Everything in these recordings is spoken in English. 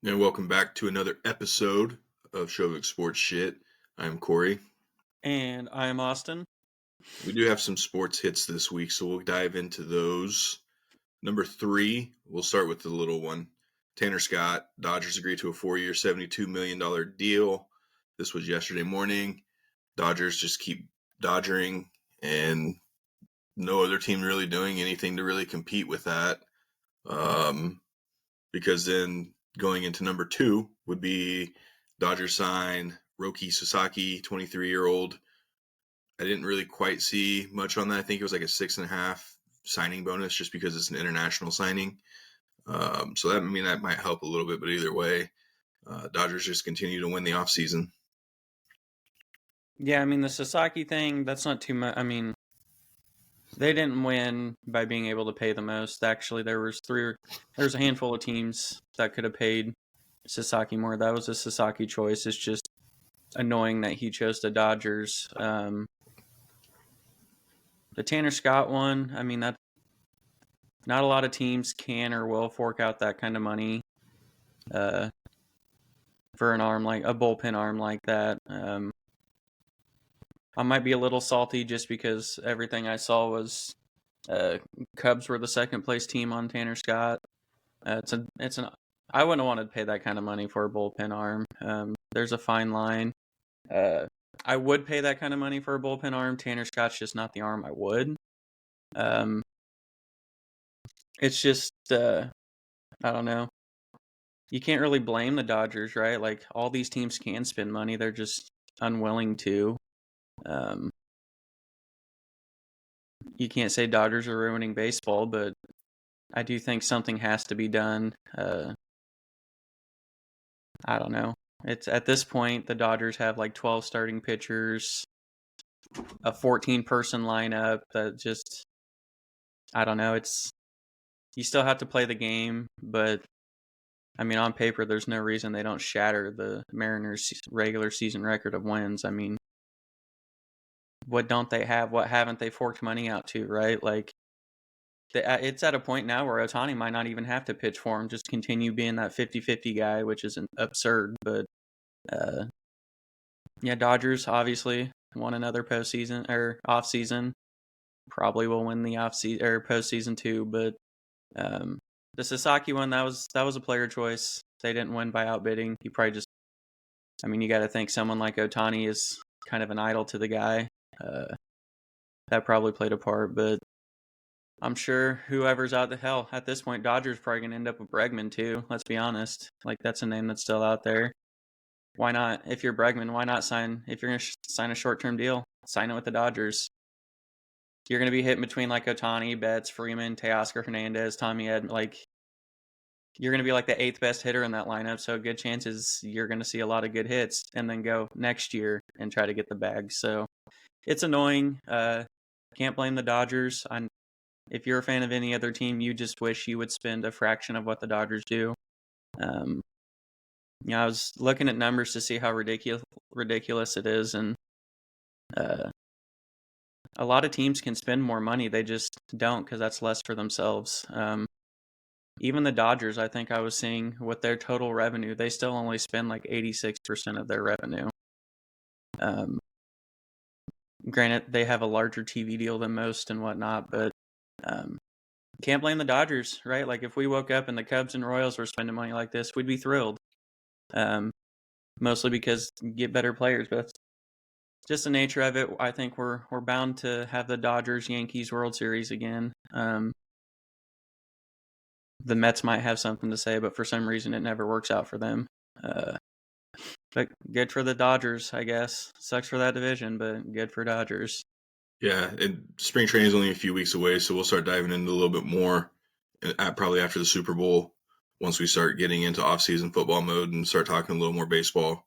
And welcome back to another episode of Shovick Sports Shit. I'm Cory. And I'm Austin. We do have some sports hits this week, so we'll dive into those. Number 3, we'll start with the little one. Tanner Scott, Dodgers agreed to a 4-year, $72 million deal. This was yesterday morning. Dodgers just keep dodgering, and no other team really doing anything to really compete with that. Because then going into number 2 would be Dodgers sign Roki Sasaki, 23-year-old. I didn't really quite see much on that. I think it was like a 6.5 signing bonus just because it's an international signing. So that might help a little bit, but either way, Dodgers just continue to win the offseason. Yeah, the Sasaki thing, that's not too much. They didn't win by being able to pay the most. Actually, there's a handful of teams that could have paid Sasaki more. That was a Sasaki choice. It's just annoying that he chose the Dodgers. The Tanner Scott one, that not a lot of teams can or will fork out that kind of money for an arm, like a bullpen arm like that. I might be a little salty just because everything I saw was Cubs were the second place team on Tanner Scott. I wouldn't have wanted to pay that kind of money for a bullpen arm. There's a fine line. I would pay that kind of money for a bullpen arm. Tanner Scott's just not the arm I would. It's just I don't know. You can't really blame the Dodgers, right? Like, all these teams can spend money. They're just unwilling to. You can't say Dodgers are ruining baseball, but I do think something has to be done. I don't know. It's at this point, the Dodgers have like 12 starting pitchers, a 14-person lineup that just, I don't know. You still have to play the game, but on paper, there's no reason they don't shatter the Mariners' regular season record of wins. What don't they have? What haven't they forked money out to, right? Like, it's at a point now where Ohtani might not even have to pitch for him, just continue being that 50-50 guy, which is absurd. But yeah, Dodgers obviously won another postseason or offseason. Probably will win the offseason or postseason too. But the Sasaki one, that was a player choice. They didn't win by outbidding. He probably just, you got to think someone like Ohtani is kind of an idol to the guy. That probably played a part, but I'm sure whoever's out the hell at this point, Dodgers probably gonna end up with Bregman too. Let's be honest. Like, that's a name that's still out there. Why not? If you're Bregman, why not sign? If you're gonna sign a short-term deal, sign it with the Dodgers. You're gonna be hitting between like Ohtani, Betts, Freeman, Teoscar Hernandez, Tommy Ed. Like, you're gonna be like the 8th best hitter in that lineup. So good chances you're gonna see a lot of good hits, and then go next year and try to get the bag. So it's annoying. Can't blame the Dodgers. If you're a fan of any other team, you just wish you would spend a fraction of what the Dodgers do. I was looking at numbers to see how ridiculous it is, and a lot of teams can spend more money. They just don't, because that's less for themselves. Even the Dodgers, I think I was seeing with their total revenue, they still only spend like 86% of their revenue. Granted, they have a larger TV deal than most and whatnot, but can't blame the Dodgers, right? Like, if we woke up and the Cubs and Royals were spending money like this, we'd be thrilled. Mostly because you get better players, but that's just the nature of it. I think we're bound to have the Dodgers-Yankees World Series again. The Mets might have something to say, but for some reason it never works out for them. But good for the Dodgers, I guess. Sucks for that division, but good for Dodgers. Yeah, and spring training is only a few weeks away, so we'll start diving into a little bit more probably after the Super Bowl, once we start getting into off-season football mode and start talking a little more baseball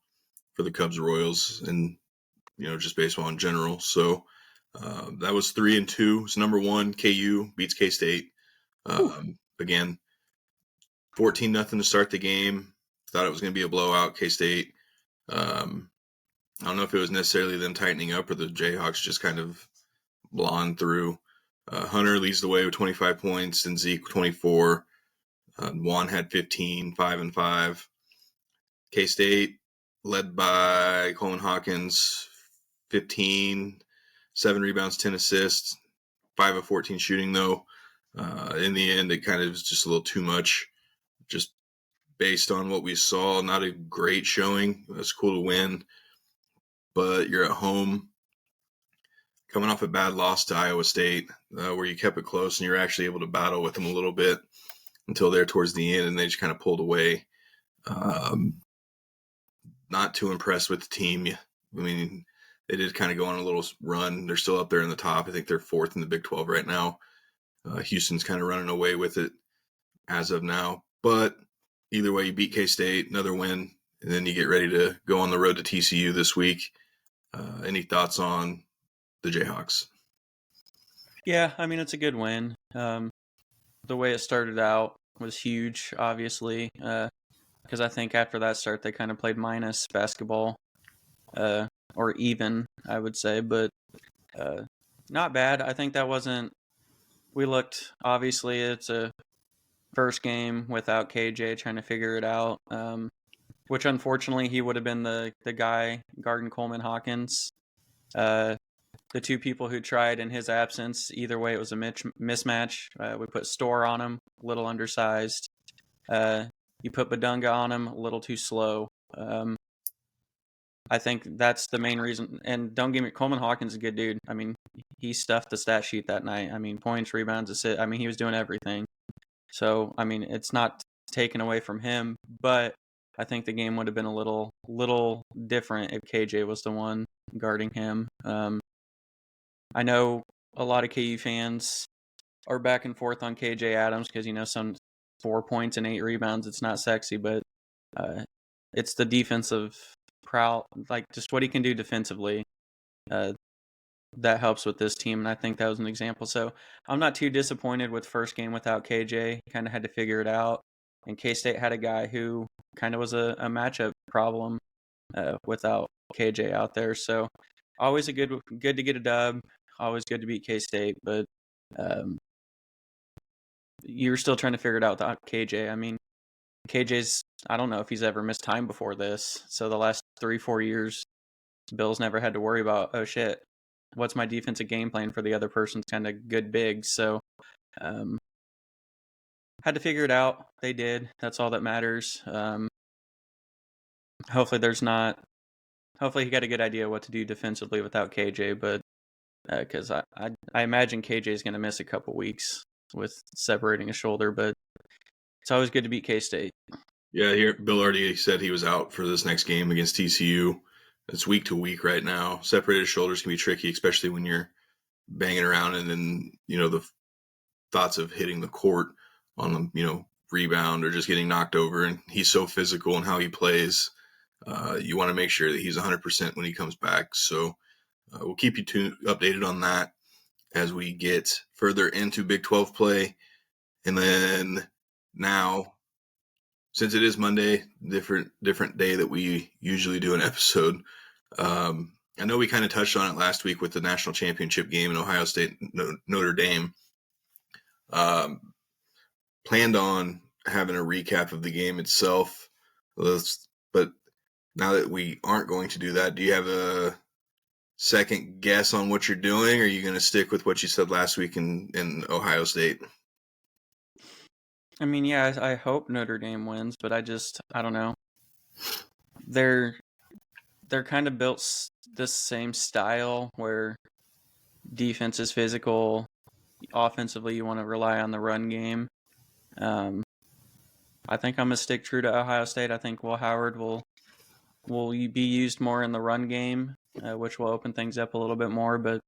for the Cubs, Royals, and just baseball in general. So that was 3-2. It's number 1. KU beats K-State. Again, 14-0 to start the game. Thought it was going to be a blowout. K-State. I don't know if it was necessarily them tightening up or the Jayhawks just kind of blowing through. Hunter leads the way with 25 points and Zeke 24. Juan had 15, 5 and 5. K-State, led by Coleman Hawkins, 15, 7 rebounds, 10 assists, 5 of 14 shooting, though. In the end, it kind of was just a little too much, just based on what we saw. Not a great showing. It was cool to win, but you're at home, coming off a bad loss to Iowa State, where you kept it close and you were actually able to battle with them a little bit until there towards the end, and they just kind of pulled away. Not too impressed with the team. I mean, they did kind of go on a little run. They're still up there in the top. I think they're 4th in the Big 12 right now. Houston's kind of running away with it as of now. But either way, you beat K-State, another win, and then you get ready to go on the road to TCU this week. Any thoughts on the Jayhawks? Yeah, I mean, it's a good win. The way it started out was huge, obviously, because I think after that start, they kind of played minus basketball, or even, I would say, but not bad. I think that wasn't, we looked, obviously, it's a first game without KJ trying to figure it out, which unfortunately he would have been the guy guarding Coleman Hawkins. The two people who tried in his absence, either way, it was a mismatch. We put Store on him, a little undersized. You put Badunga on him, a little too slow. I think that's the main reason. And don't get me, Coleman Hawkins is a good dude. I mean, he stuffed the stat sheet that night. I mean, points, rebounds, assists. I mean, he was doing everything. So, I mean, it's not taken away from him, but I think the game would have been a little different if KJ was the one guarding him. I know a lot of KU fans are back and forth on KJ Adams because, some 4 points and 8 rebounds, it's not sexy, but it's the defensive prowl, like just what he can do defensively, that helps with this team, and I think that was an example. So I'm not too disappointed with first game without KJ. Kind of had to figure it out, and K-State had a guy who kind of was a matchup problem without KJ out there. So always good to get a dub, always good to beat K-State, but you're still trying to figure it out without KJ. I mean, KJ's, I don't know if he's ever missed time before this. So the last 3-4 years, Bill's never had to worry about, oh shit, what's my defensive game plan for the other person's kind of good big. So had to figure it out. They did. That's all that matters. Hopefully he got a good idea what to do defensively without KJ, but because I imagine KJ is going to miss a couple weeks with separating a shoulder, but it's always good to beat K-State. Yeah, here Bill already said he was out for this next game against TCU. It's week to week right now. Separated shoulders can be tricky, especially when you're banging around and then, the thoughts of hitting the court on the, rebound or just getting knocked over. And he's so physical in how he plays. You want to make sure that he's 100% when he comes back. So we'll keep you updated on that as we get further into Big 12 play. And then now, since it is Monday, different day that we usually do an episode. I know we kind of touched on it last week with the national championship game in Ohio State, Notre Dame. Planned on having a recap of the game itself. But now that we aren't going to do that, do you have a second guess on what you're doing? Or are you going to stick with what you said last week in Ohio State? I mean, yeah, I hope Notre Dame wins, but I don't know. They're kind of built this same style where defense is physical, offensively you want to rely on the run game. I think I'm going to stick true to Ohio State. I think Will Howard will be used more in the run game, which will open things up a little bit more, but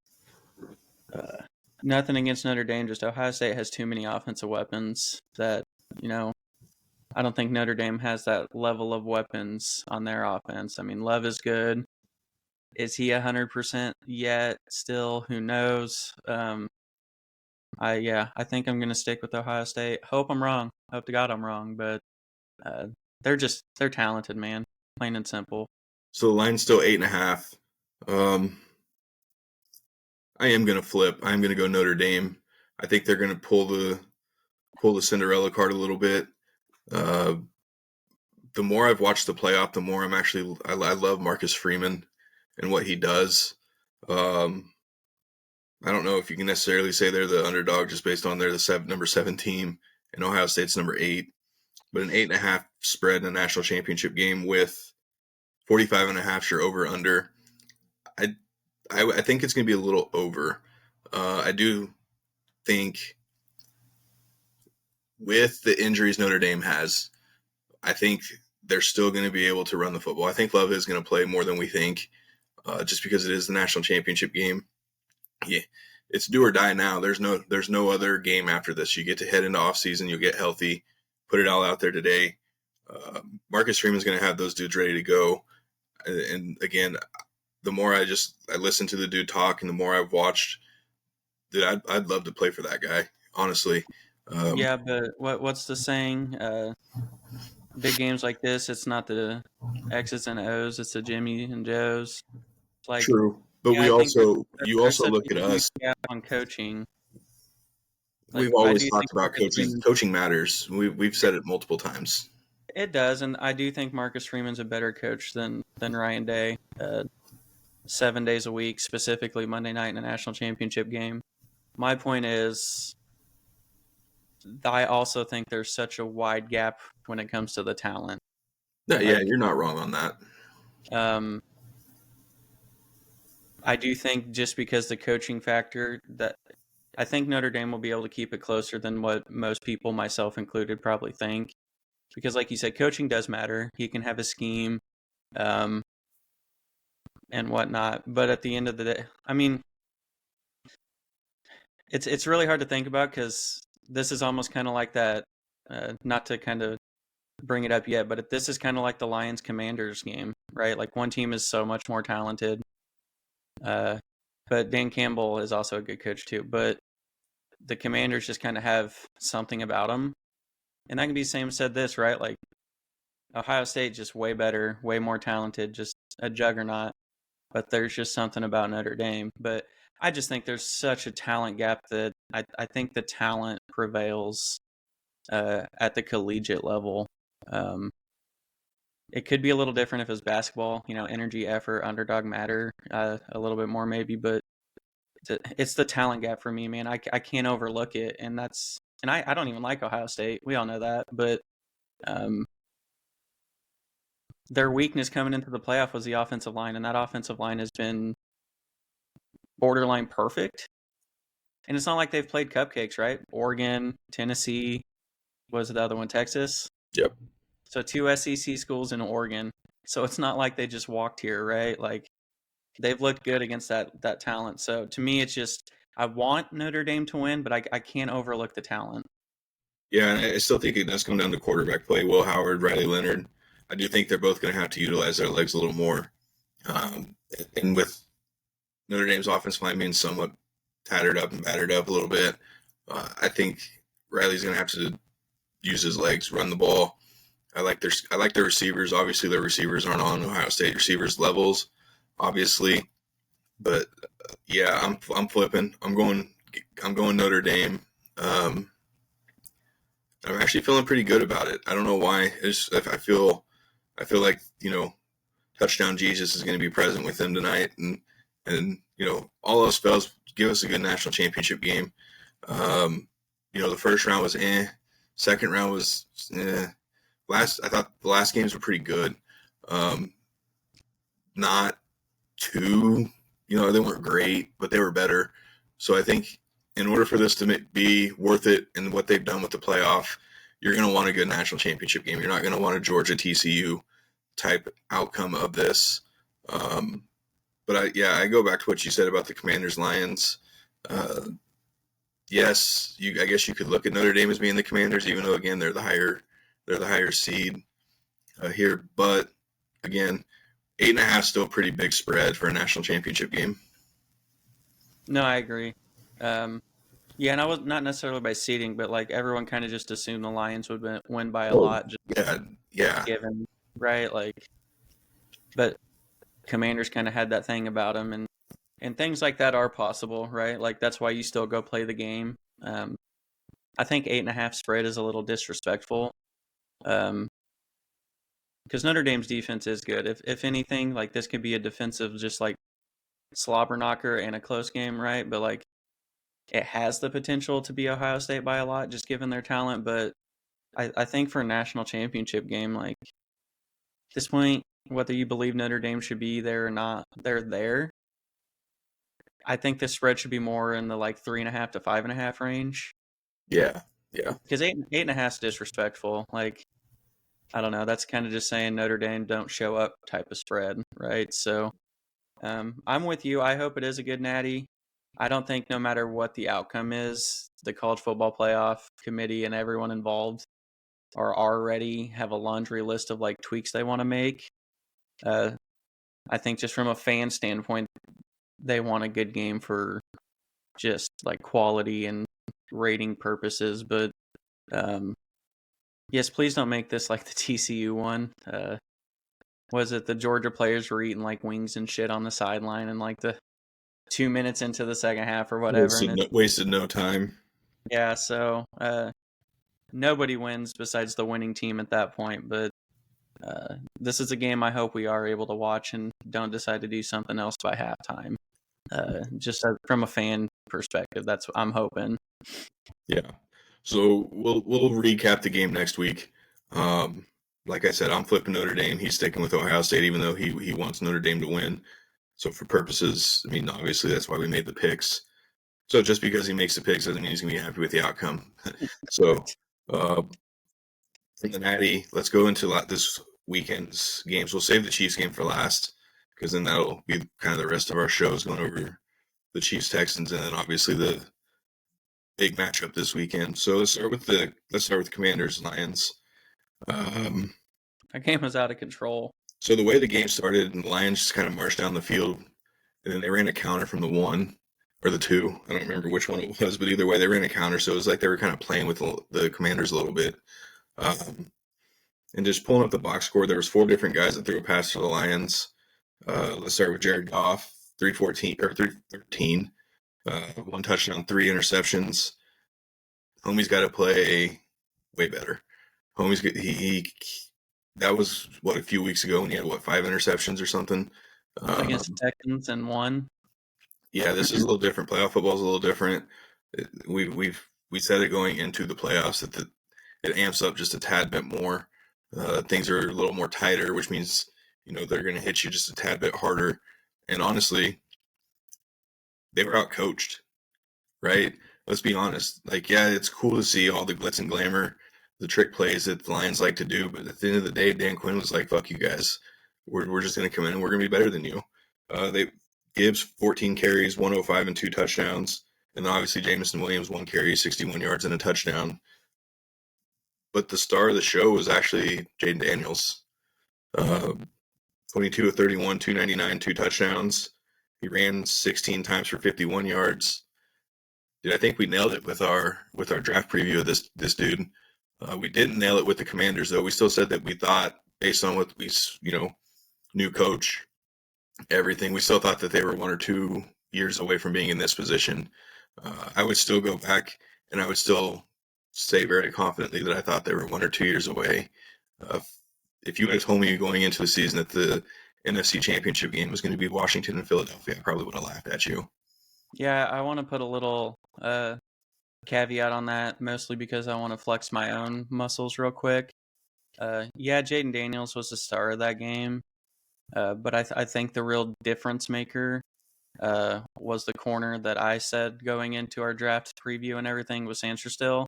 nothing against Notre Dame, just Ohio State has too many offensive weapons that, I don't think Notre Dame has that level of weapons on their offense. I mean, Love is good. Is he 100% yet? Still, who knows? I think I'm going to stick with Ohio State. Hope I'm wrong. Hope to God I'm wrong, but they're talented, man. Plain and simple. So the line's still 8.5. I am going to flip. I'm going to go Notre Dame. I think they're going to pull the Cinderella card a little bit. the more I've watched the playoff, the more I love Marcus Freeman and what he does. I don't know if you can necessarily say they're the underdog just based on they're the number 7 team and Ohio State's number 8, but an 8.5 spread in a national championship game with 45.5 your over under. I think it's going to be a little over. I do think with the injuries Notre Dame has, I think they're still going to be able to run the football. I think Love is going to play more than we think, just because it is the national championship game. Yeah, it's do or die now. There's no other game after this. You get to head into offseason. You'll get healthy. Put it all out there today. Marcus Freeman's going to have those dudes ready to go. And again, the more I listen to the dude talk and the more I've watched, dude, I'd love to play for that guy, honestly. Yeah, but what's the saying? Big games like this, it's not the X's and O's, it's the Jimmy and Joes. Like, true, but yeah, you also such look a at huge us. gap on coaching. We've always talked about coaching. Coaching matters. We've said it multiple times. It does, and I do think Marcus Freeman's a better coach than Ryan Day. 7 days a week, specifically Monday night in a national championship game. My point is, I also think there's such a wide gap when it comes to the talent. Yeah, you're not wrong on that. I do think just because the coaching factor, that I think Notre Dame will be able to keep it closer than what most people, myself included, probably think. Because like you said, coaching does matter. He can have a scheme and whatnot. But at the end of the day, I mean, it's really hard to think about because this is almost kind of like that, not to kind of bring it up yet, but this is kind of like the Lions-Commanders game, right? Like one team is so much more talented. But Dan Campbell is also a good coach too. But the Commanders just kind of have something about them. And that can be same said this, right? Like Ohio State just way better, way more talented, just a juggernaut. But there's just something about Notre Dame. But I just think there's such a talent gap that I think the talent prevails at the collegiate level. It could be a little different if it was basketball, energy, effort, underdog matter a little bit more maybe, but it's the talent gap for me, man. I can't overlook it, and I don't even like Ohio State. We all know that, but their weakness coming into the playoff was the offensive line, and that offensive line has been borderline perfect. And it's not like they've played cupcakes, right? Oregon, Tennessee, was the other one, Texas? Yep. So 2 SEC schools in Oregon. So it's not like they just walked here, right? Like they've looked good against that talent. So to me, it's just I want Notre Dame to win, but I can't overlook the talent. Yeah, and I still think it does come down to quarterback play. Will Howard, Riley Leonard. I do think they're both going to have to utilize their legs a little more. And with Notre Dame's offensive line being somewhat tattered up and battered up a little bit, I think Riley's going to have to use his legs, run the ball. I like their receivers. Obviously, their receivers aren't on Ohio State receivers levels, obviously. But yeah, I'm flipping. I'm going Notre Dame. I'm actually feeling pretty good about it. I don't know why. I feel like touchdown Jesus is going to be present with them tonight, and all else fails, give us a good national championship game. The first round was second round was I thought the last games were pretty good. Not too, they weren't great, but they were better. So I think in order for this to be worth it and what they've done with the playoff, you're going to want a good national championship game. You're not going to want a Georgia TCU type outcome of this. But I go back to what you said about the Commanders Lions. Yes, I guess you could look at Notre Dame as being the Commanders, even though again they're the higher seed here. But again, 8.5 still a pretty big spread for a national championship game. No, I agree. Yeah, and I was not necessarily by seeding, but like everyone kind of just assumed the Lions would win by a lot. Just yeah. Given, right? Like, but Commanders kind of had that thing about them, and things like that are possible, right? Like that's why you still go play the game. I think 8.5 spread is a little disrespectful. because Notre Dame's defense is good. If anything, like this could be a defensive just like slobber knocker and a close game, right? But like it has the potential to be Ohio State by a lot, just given their talent. But I think for a national championship game, like at this point, whether you believe Notre Dame should be there or not, they're there. I think the spread should be more in the like 3.5 to 5.5 range. Yeah. Because 8.5 is disrespectful. Like, I don't know. That's kind of just saying Notre Dame don't show up type of spread, right? So I'm with you. I hope it is a good natty. I don't think no matter what the outcome is, the college football playoff committee and everyone involved are already have a laundry list of like tweaks they want to make. I think just from a fan standpoint, they want a good game for just like quality and rating purposes. But yes, please don't make this like the TCU one. Was it the Georgia players were eating like wings and shit on the sideline and like the 2 minutes into the second half or whatever? Wasted no time. Yeah, so nobody wins besides the winning team at that point. But this is a game I hope we are able to watch and don't decide to do something else by halftime. Just from a fan perspective, that's what I'm hoping. Yeah. So we'll recap the game next week. Like I said, I'm flipping Notre Dame. He's sticking with Ohio State, even though he wants Notre Dame to win. So for purposes, I mean, obviously that's why we made the picks. So just because he makes the picks doesn't mean he's going to be happy with the outcome. So from the natty, let's go into this weekend's games. We'll save the Chiefs game for last because then that'll be kind of the rest of our shows going over the Chiefs Texans and then obviously the big matchup this weekend. So let's start with Commanders Lions. That game was out of control. So the way the game started, the Lions just kind of marched down the field, and then they ran a counter from the 1 or the 2. I don't remember which one it was, but either way, they ran a counter. So it was like they were kind of playing with the Commanders a little bit, and just pulling up the box score. There was 4 different guys that threw a pass to the Lions. Let's start with Jared Goff, 313, 1 touchdown, 3 interceptions. Homie's got to play way better. Homie's that was a few weeks ago when he had 5 interceptions or something against the Texans and 1. Yeah, this is a little different. Playoff football is a little different. We said it going into the playoffs that it amps up just a tad bit more. Things are a little more tighter, which means they're going to hit you just a tad bit harder. And honestly, they were outcoached, right? Let's be honest. Like, yeah, it's cool to see all the glitz and glamour, the trick plays that the Lions like to do, but at the end of the day, Dan Quinn was like, "Fuck you guys. We're just going to come in and we're going to be better than you." Gibbs 14 carries, 105 and 2 touchdowns, and then obviously Jameson Williams 1 carry, 61 yards and a touchdown. But the star of the show was actually Jaden Daniels. 22 of 31, 299, 2 touchdowns. He ran 16 times for 51 yards. Dude, I think we nailed it with our draft preview of this dude. We didn't nail it with the Commanders, though. We still said that we thought, based on what we, new coach, everything, we still thought that they were 1 or 2 years away from being in this position. I would still go back and I would still say very confidently that I thought they were 1 or 2 years away. If you had told me going into the season that the NFC Championship game was going to be Washington and Philadelphia, I probably would have laughed at you. Yeah, I want to put a little caveat on that, mostly because I want to flex my own muscles real quick. Yeah, Jaden Daniels was the star of that game, but I think the real difference maker was the corner that I said going into our draft preview and everything was Sanderstill.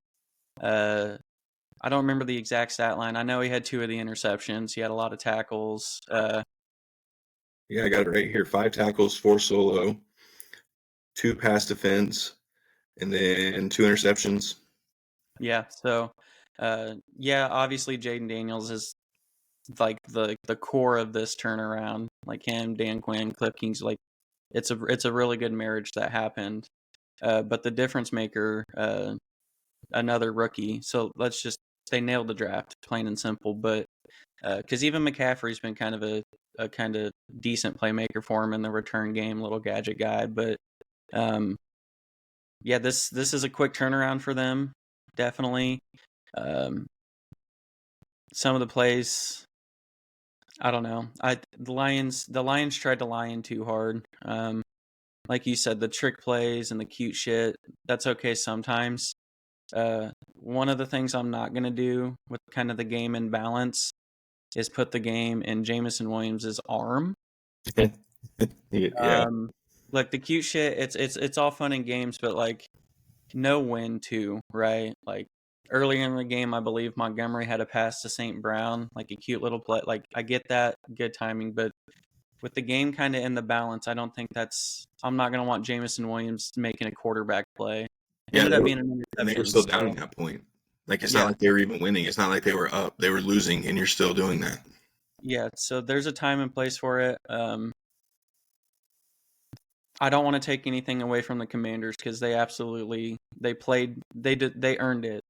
I don't remember the exact stat line. I know he had 2 of the interceptions. He had a lot of tackles. Yeah, I got it right here. 5 tackles, 4 solo, 2 pass defense, and then 2 interceptions. Yeah, so obviously Jaden Daniels is like the core of this turnaround. Like him, Dan Quinn, Cliff Kingsley, it's a really good marriage that happened. But the difference maker, another rookie. So they nailed the draft, plain and simple. But because even McCaffrey's been kind of a kind of decent playmaker for him in the return game, little gadget guy. But yeah, this is a quick turnaround for them, definitely. Some of the plays I don't know. The Lions tried to lie in too hard. Like you said, the trick plays and the cute shit, that's okay sometimes. One of the things I'm not going to do with kind of the game in balance is put the game in Jameson Williams' arm. Yeah. Like the cute shit, it's all fun and games, but like no win too, right? Like earlier in the game, I believe Montgomery had a pass to St. Brown, like a cute little play. Like I get that, good timing, but with the game kind of in the balance, I don't think I'm not going to want Jameson Williams making a quarterback play. It ended up being an interception. And they were still down at that point. Like, it's not like they were even winning. It's not like they were up. They were losing, and you're still doing that. Yeah, so there's a time and place for it. I don't want to take anything away from the Commanders because they earned it.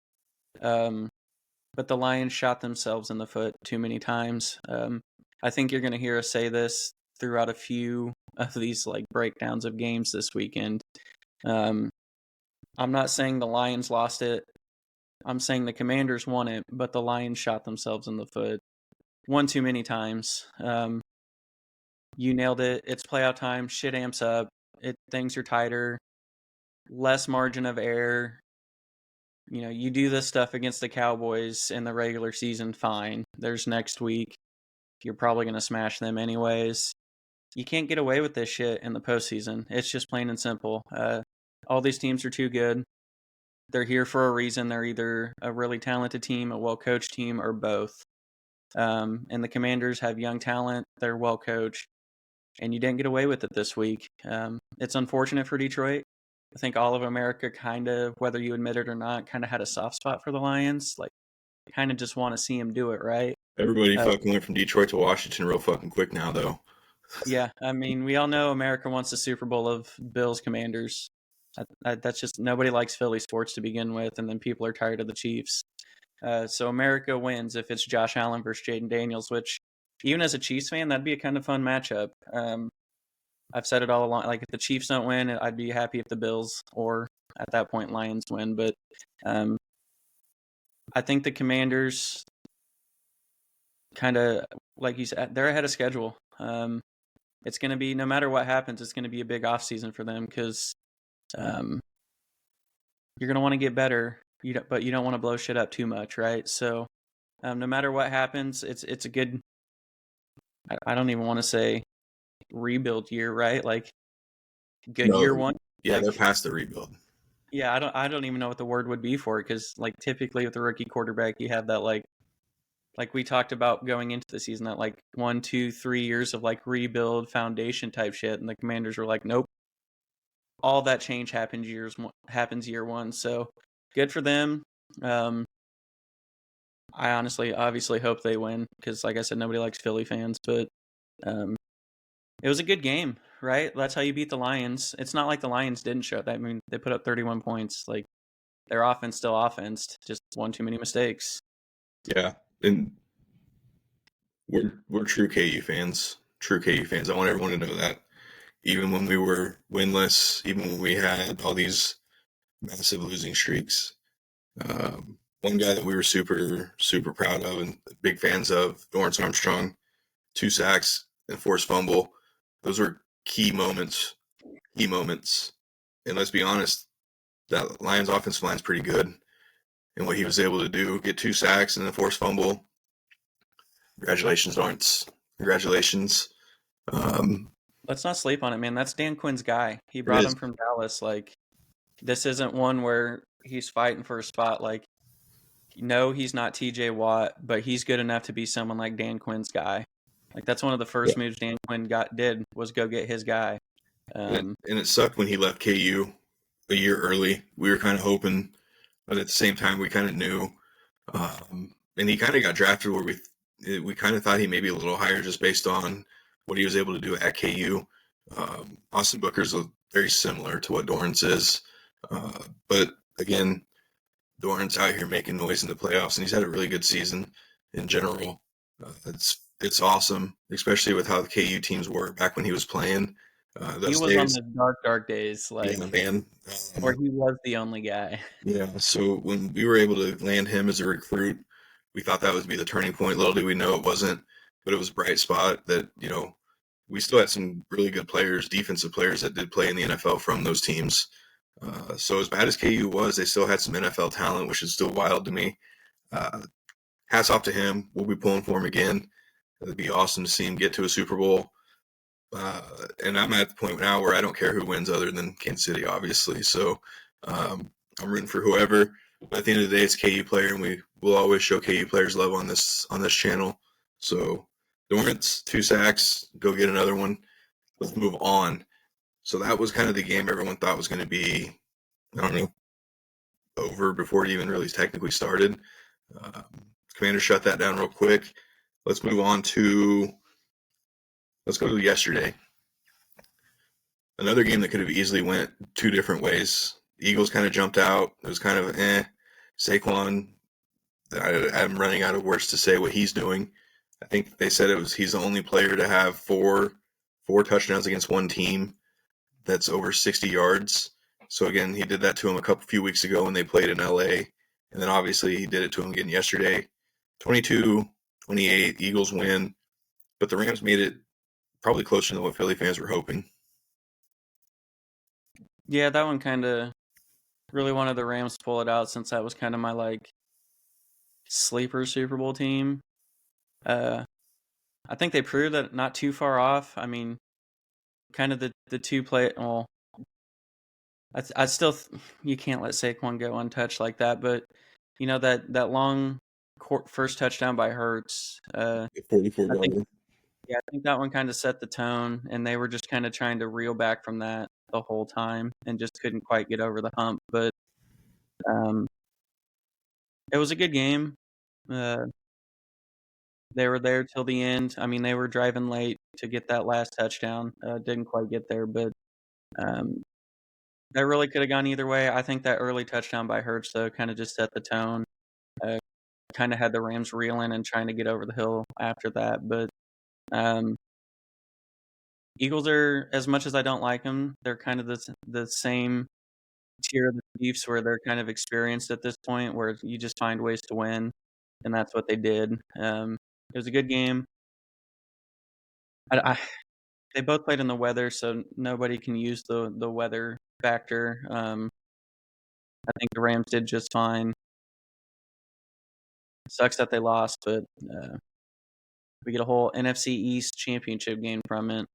But the Lions shot themselves in the foot too many times. I think you're going to hear us say this throughout a few of these like breakdowns of games this weekend. I'm not saying the Lions lost it. I'm saying the Commanders won it, but the Lions shot themselves in the foot one too many times. You nailed it. It's playoff time. Shit amps up. Things are tighter. Less margin of error. You know, you do this stuff against the Cowboys in the regular season, fine. There's next week. You're probably going to smash them anyways. You can't get away with this shit in the postseason. It's just plain and simple. All these teams are too good. They're here for a reason. They're either a really talented team, a well-coached team, or both. And the Commanders have young talent. They're well-coached. And you didn't get away with it this week. It's unfortunate for Detroit. I think all of America kind of, whether you admit it or not, kind of had a soft spot for the Lions. Like, kind of just want to see them do it, right? Everybody fucking went from Detroit to Washington real fucking quick now, though. Yeah, I mean, we all know America wants the Super Bowl of Bills Commanders. That's just, nobody likes Philly sports to begin with, and then people are tired of the Chiefs. So America wins if it's Josh Allen versus Jaden Daniels, which even as a Chiefs fan, that'd be a kind of fun matchup. I've said it all along. Like, if the Chiefs don't win, I'd be happy if the Bills or, at that point, Lions win. But I think the Commanders kind of, like you said, they're ahead of schedule. It's going to be, no matter what happens, it's going to be a big offseason for them because you're going to want to get better, but you don't want to blow shit up too much, right? So no matter what happens, it's a good, I don't even want to say rebuild year, right? Like year one. Yeah, like, they're past the rebuild. Yeah, I don't even know what the word would be for it because like typically with a rookie quarterback, you have that like we talked about going into the season, that like 1, 2, 3 years of like rebuild foundation type shit, and the Commanders were like, nope. All that change happens year one. So good for them. I obviously hope they win because, like I said, nobody likes Philly fans, but it was a good game, right? That's how you beat the Lions. It's not like the Lions didn't show that. I mean, they put up 31 points. Like, their offense still offensed, just one too many mistakes. Yeah, and we're true KU fans. True KU fans. I want everyone to know that. Even when we were winless, even when we had all these massive losing streaks, one guy that we were super, super proud of and big fans of, Dorrance Armstrong, 2 sacks and forced fumble. Those were key moments. And let's be honest, that Lions offensive line is pretty good. And what he was able to do, get 2 sacks and a forced fumble. Congratulations, Dorrance. Congratulations. Let's not sleep on it, man. That's Dan Quinn's guy. He brought him from Dallas. Like, this isn't one where he's fighting for a spot. Like, no, he's not TJ Watt, but he's good enough to be someone like Dan Quinn's guy. Like, that's one of the first moves Dan Quinn did was go get his guy. And it sucked when he left KU a year early. We were kind of hoping, but at the same time, we kind of knew. And he kind of got drafted where we kind of thought he may be a little higher just based on what he was able to do at KU. Austin Booker's very similar to what Dorrance is. But again, Dorrance out here making noise in the playoffs, and he's had a really good season in general. It's awesome, especially with how the KU teams were back when he was playing. He was on the dark days, like, yeah, man. Where he was the only guy. Yeah, so when we were able to land him as a recruit, we thought that would be the turning point. Little did we know it wasn't. but it was a bright spot that, we still had some really good players, defensive players that did play in the NFL from those teams. So as bad as KU was, they still had some NFL talent, which is still wild to me. Hats off to him. We'll be pulling for him again. It'd be awesome to see him get to a Super Bowl. And I'm at the point now where I don't care who wins other than Kansas City, obviously. So I'm rooting for whoever. But at the end of the day, it's a KU player, and we will always show KU players love on this channel. So Dorrance, 2 sacks, go get another one. Let's move on. So that was kind of the game everyone thought was going to be, I don't know, over before it even really technically started. Commander shut that down real quick. Let's move on to let's go to yesterday. Another game that could have easily went 2 different ways. The Eagles kind of jumped out. It was kind of Saquon, I'm running out of words to say what he's doing. I think they said he's the only player to have four touchdowns against one team that's over 60 yards. So again, he did that to him a few weeks ago when they played in LA. And then obviously he did it to him again yesterday. 22-28, Eagles win. But the Rams made it probably closer than what Philly fans were hoping. Yeah, that one kind of really wanted the Rams to pull it out since that was kind of my sleeper Super Bowl team. I think they proved that not too far off. I mean, kind of the two play. Well, I still you can't let Saquon go untouched like that. But that long first touchdown by Hurts. 44 I think that one kind of set the tone, and they were just kind of trying to reel back from that the whole time and just couldn't quite get over the hump. But it was a good game. They were there till the end. I mean, they were driving late to get that last touchdown. Didn't quite get there, but that really could have gone either way. I think that early touchdown by Hurts, though, kind of just set the tone. Kind of had the Rams reeling and trying to get over the hill after that. But Eagles are, as much as I don't like them, they're kind of the same tier of the Chiefs where they're kind of experienced at this point, where you just find ways to win, and that's what they did. It was a good game. They both played in the weather, so nobody can use the weather factor. I think the Rams did just fine. Sucks that they lost, but we get a whole NFC East Championship game from it.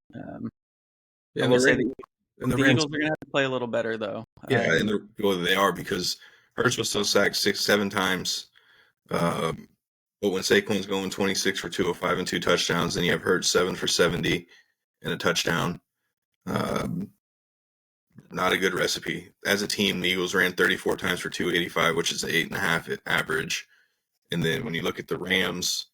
Yeah, I will say the Rams, Eagles are going to have to play a little better, though. Yeah, they are, because Hurts was still sacked 6-7 times. But when Saquon's going 26 for 205 and 2 touchdowns, then you have Hurts 7 for 70 and a touchdown. Not a good recipe. As a team, the Eagles ran 34 times for 285, which is 8.5 average. And then when you look at the Rams,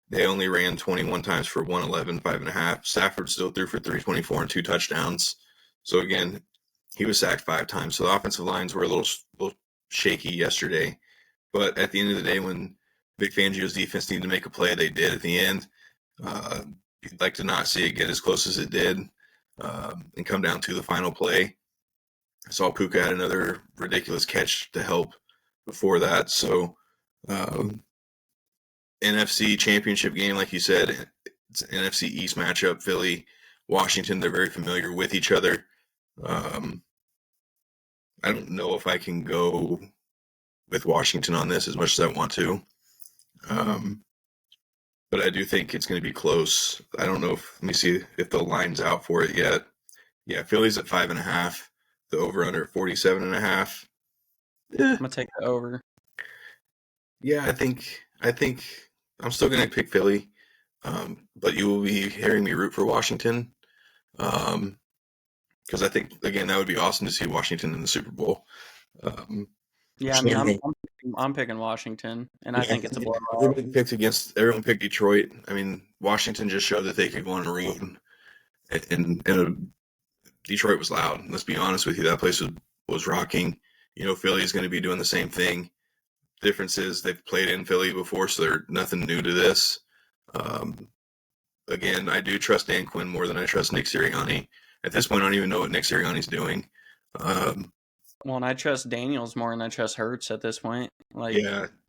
they only ran 21 times for 111, 5.5. Stafford still threw for 324 and 2 touchdowns. So again, he was sacked 5 times. So the offensive lines were a little shaky yesterday. But at the end of the day, when Vic Fangio's defense needed to make a play, they did at the end. You'd like to not see it get as close as it did and come down to the final play. I saw Puka had another ridiculous catch to help before that. So NFC Championship game, like you said, it's an NFC East matchup. Philly, Washington, they're very familiar with each other. I don't know if I can go with Washington on this as much as I want to. But I do think it's going to be close. I don't know let me see if the line's out for it yet. Yeah, Philly's at 5.5. The over-under at 47.5. I'm going to take the over. Yeah, I think I'm still going to pick Philly. But you will be hearing me root for Washington. Because I think, again, that would be awesome to see Washington in the Super Bowl. Yeah, I mean, I'm picking Washington, and I think it's a blowout. Everyone picked Detroit. I mean, Washington just showed that they could go on a road, and Detroit was loud. Let's be honest with you, that place was rocking. Philly is going to be doing the same thing. Difference is they've played in Philly before, so they're nothing new to this. Again, I do trust Dan Quinn more than I trust Nick Sirianni. At this point, I don't even know what Nick Sirianni's doing. Well, and I trust Daniels more than I trust Hurts at this point.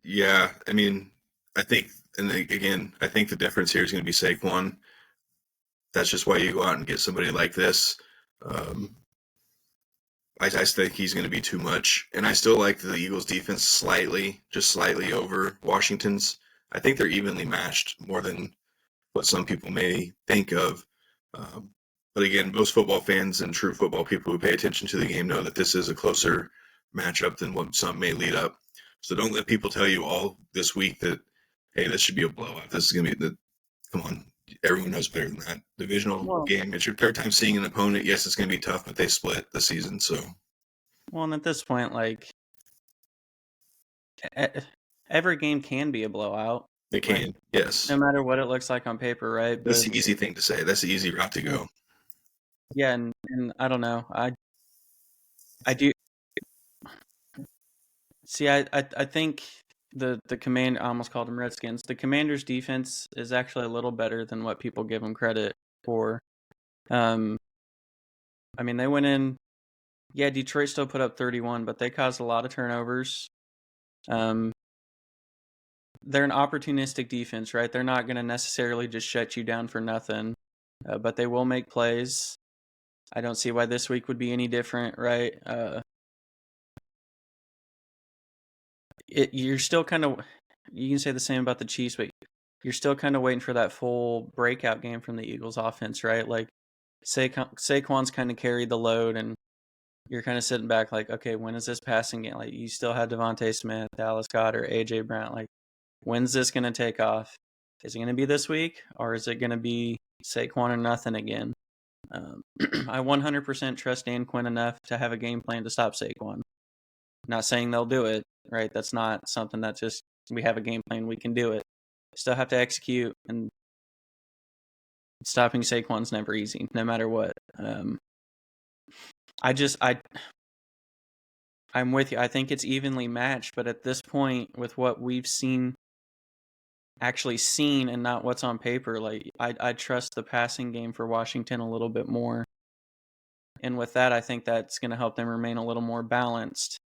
Yeah. I mean, I think And again, I think the difference here is going to be Saquon. That's just why you go out and get somebody like this. I think he's going to be too much. And I still like the Eagles' defense just slightly over Washington's. I think they're evenly matched more than what some people may think of. But again, most football fans and true football people who pay attention to the game know that this is a closer matchup than what some may lead up. So don't let people tell you all this week that, hey, this should be a blowout. This is going to be come on. Everyone knows better than that. Divisional game. It's your third time seeing an opponent. Yes, it's going to be tough, but they split the season. So, well, and at this point, like every game can be a blowout. They can, like, yes. No matter what it looks like on paper, right? But that's the easy thing to say. That's the easy route to go. Yeah, and I don't know. I do see. I think the command. I almost called them Redskins. The Commanders' defense is actually a little better than what people give them credit for. I mean, they went in. Yeah, Detroit still put up 31, but they caused a lot of turnovers. They're an opportunistic defense, right? They're not going to necessarily just shut you down for nothing, but they will make plays. I don't see why this week would be any different, right? You're still kind of, you can say the same about the Chiefs, but you're still kind of waiting for that full breakout game from the Eagles offense, right? Like Saquon's kind of carried the load, and you're kind of sitting back like, okay, when is this passing game? Like you still had Devontae Smith, Dallas Goedert, AJ Brown. Like when's this going to take off? Is it going to be this week, or is it going to be Saquon or nothing again? I 100% trust Dan Quinn enough to have a game plan to stop Saquon. Not saying they'll do it, right? That's not something that just we have a game plan, we can do it. Still have to execute, and stopping Saquon's never easy, no matter what. I'm with you. I think it's evenly matched, but at this point, with what we've actually seen and not what's on paper, like I trust the passing game for Washington a little bit more. And with that, I think that's going to help them remain a little more balanced.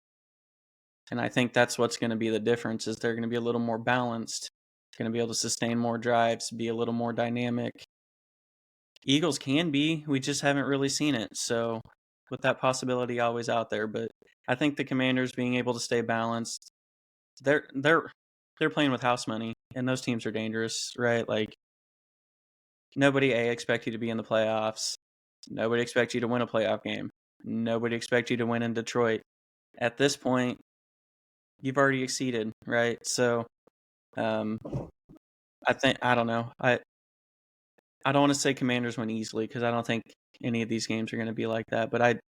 And I think that's what's going to be the difference, is they're going to be a little more balanced, going to be able to sustain more drives, be a little more dynamic. Eagles can be, we just haven't really seen it. So with that possibility always out there, but I think the Commanders being able to stay balanced, they're playing with house money, and those teams are dangerous, right? Like nobody expects you to be in the playoffs. Nobody expects you to win a playoff game. Nobody expects you to win in Detroit. At this point, you've already exceeded, right? So, I don't know. I don't want to say Commanders win easily, because I don't think any of these games are going to be like that. But I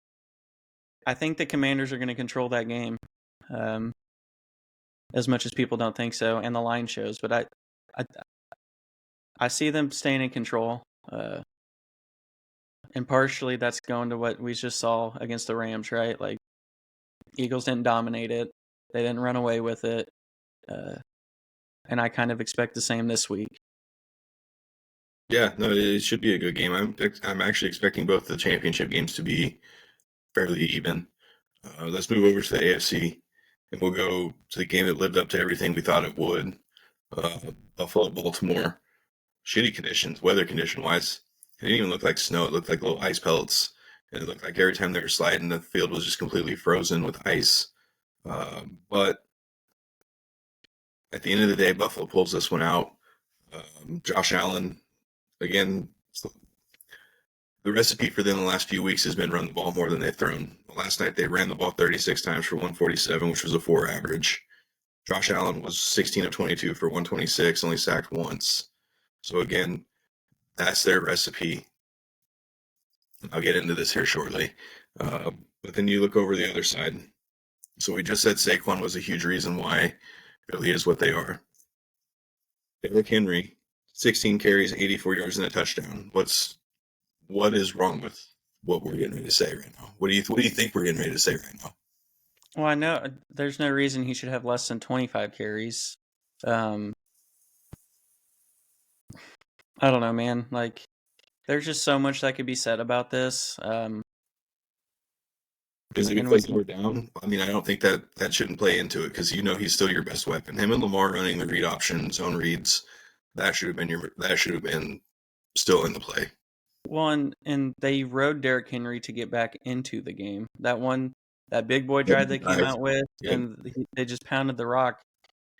think the Commanders are going to control that game, as much as people don't think so, and the line shows. But I see them staying in control, and partially that's going to what we just saw against the Rams, right? Like Eagles didn't dominate it, they didn't run away with it, and I kind of expect the same this week. Yeah, no, it should be a good game. I'm actually expecting both the championship games to be fairly even. Let's move over to the AFC, and we'll go to the game that lived up to everything we thought it would. Buffalo, Baltimore. Shitty conditions, weather condition wise. It didn't even look like snow. It looked like little ice pellets. And it looked like every time they were sliding, the field was just completely frozen with ice. But at the end of the day, Buffalo pulls this one out. Josh Allen, again, the recipe for them the last few weeks has been run the ball more than they've thrown. Last night they ran the ball 36 times for 147, which was a 4 average. Josh Allen was 16 of 22 for 126, only sacked once. So again, that's their recipe. I'll get into this here shortly. But then you look over the other side. So we just said Saquon was a huge reason why Philly is what they are. Derrick Henry, 16 carries, 84 yards, and a touchdown. What is wrong with what we're getting ready to say right now? What do you think we're getting ready to say right now? Well, I know there's no reason he should have less than 25 carries. I don't know, man. Like, there's just so much that could be said about this. Because if he And we plays more down, I mean, I don't think that shouldn't play into it because he's still your best weapon. Him and Lamar running the read option, zone reads, that should have been still in the play. one and they rode Derrick Henry to get back into the game. That big boy drive they came out with, Yep. and they just pounded the rock,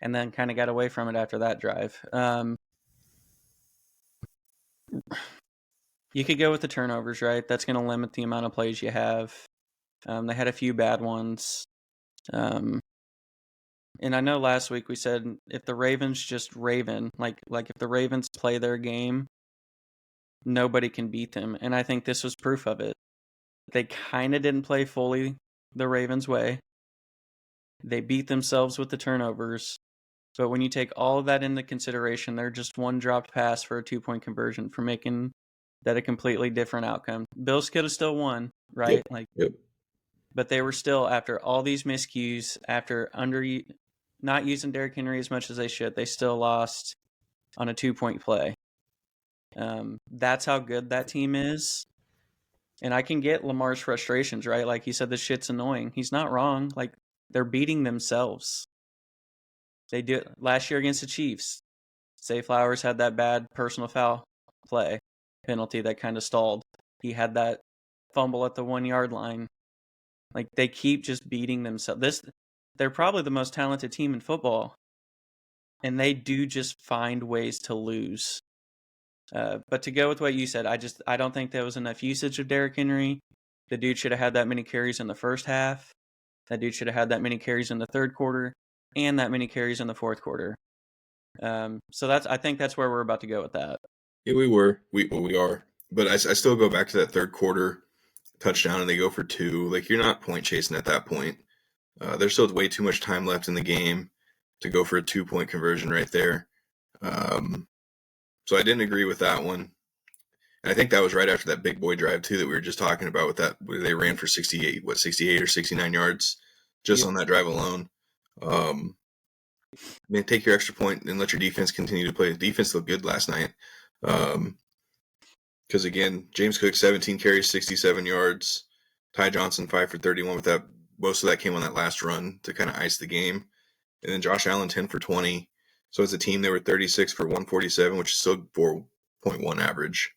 and then kind of got away from it after that drive. You could go with the turnovers, right? That's going to limit the amount of plays you have. They had a few bad ones. And I know last week we said if the Ravens just Raven, like if the Ravens play their game, nobody can beat them. And I think this was proof of it. They kind of didn't play fully the Ravens' way. They beat themselves with the turnovers. But when you take all of that into consideration, they're just one dropped pass for a 2-point conversion for making that a completely different outcome. Bills could have still won, right? Yep. But they were still, after all these miscues, after not using Derrick Henry as much as they should, they still lost on a 2-point play. That's how good that team is. And I can get Lamar's frustrations, right? Like he said, this shit's annoying. He's not wrong. Like they're beating themselves. They did last year against the Chiefs. Zay Flowers had that bad personal foul play penalty that kind of stalled. He had that fumble at the 1-yard line. Like they keep just beating themselves. They're probably the most talented team in football, and they do just find ways to lose. But to go with what you said, I don't think there was enough usage of Derrick Henry. The dude should have had that many carries in the first half. That dude should have had that many carries in the third quarter, and that many carries in the fourth quarter. So I think that's where we're about to go with that. Yeah, we are. But I still go back to that third quarter touchdown, and they go for 2. Like you're not point chasing at that point. There's still way too much time left in the game to go for a 2-point conversion right there. So I didn't agree with that one. And I think that was right after that big boy drive too that we were just talking about with that where they ran for 68 or 69 yards just on that drive alone. Take your extra point and let your defense continue to play. The defense looked good last night. Because again, James Cook 17 carries, 67 yards. Ty Johnson 5 for 31 with that. Most of that came on that last run to kind of ice the game. And then Josh Allen 10 for 20. So as a team, they were 36 for 147, which is still 4.1 average.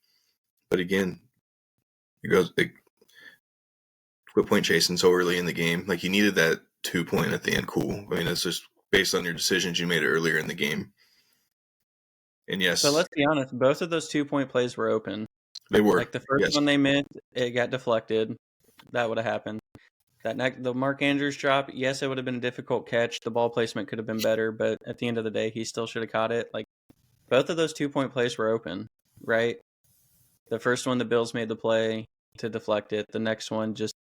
But again, quit point chasing so early in the game. Like you needed that 2-point at the end. Cool. I mean, that's just based on your decisions you made earlier in the game. And yes. But let's be honest, both of those 2-point plays were open. They were. Like the first one they missed, it got deflected. That would have happened. The Mark Andrews drop, yes, it would have been a difficult catch. The ball placement could have been better, but at the end of the day, he still should have caught it. Like both of those 2-point plays were open, right? The first one, the Bills made the play to deflect it. The next one, just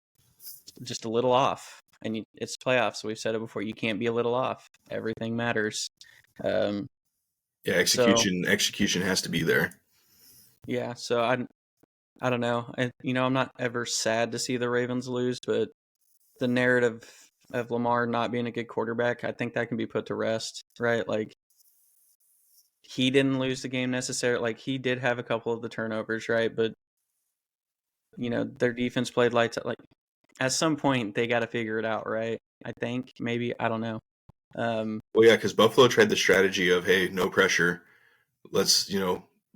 a little off. And it's playoffs. We've said it before. You can't be a little off. Everything matters. Execution has to be there. Yeah, so I don't know. I'm not ever sad to see the Ravens lose, but the narrative of Lamar not being a good quarterback, I think that can be put to rest, right? Like he didn't lose the game necessarily. Like he did have a couple of the turnovers, right? But their defense played lights out. Like at some point they got to figure it out, right? I think maybe I don't know. Well, yeah, because Buffalo tried the strategy of, hey, no pressure. Let's,